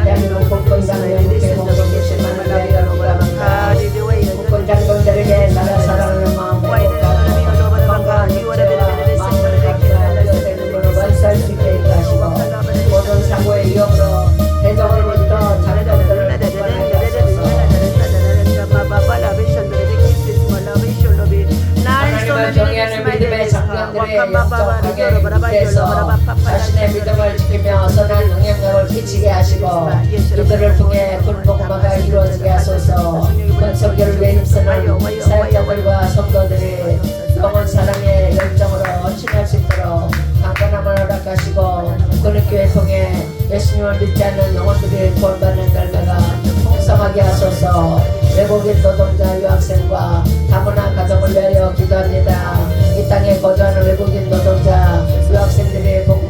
대한민국 국군 장병 국회공동 60만을 위하여 기도합니다. 국군 장병들에게 나라 사랑하는 마음 회복하고 건강한 육체와 마음을 갖추어 되는 원수할 수 있게 인도하시고 모든 사고의 위협으로 대적으로부터 장병들을 구원하게 하소서. 하나님을 경외하는 믿음의 장병들의 영적 가계를 가운데서 자신의 믿음을 지키며 선한 영향력을 끼치게 하시고 이들을 통해 군 복마가 이루어지게 하소서. 권성교를 위해 힘쓰는 사역자들과 성도들이 영원 사랑의 열정으로 헌신할 수 있도록 강건함을 허락하시고 권익교회 통해 예수님을 믿지 않는 영혼들이 구원받는 열매가 풍성하게 하소서. 외국인 노동자 유학생과 다문화 가정을 위하여 기도합니다. 이 땅에 거주하는 외국인 노동자 유학생들이 복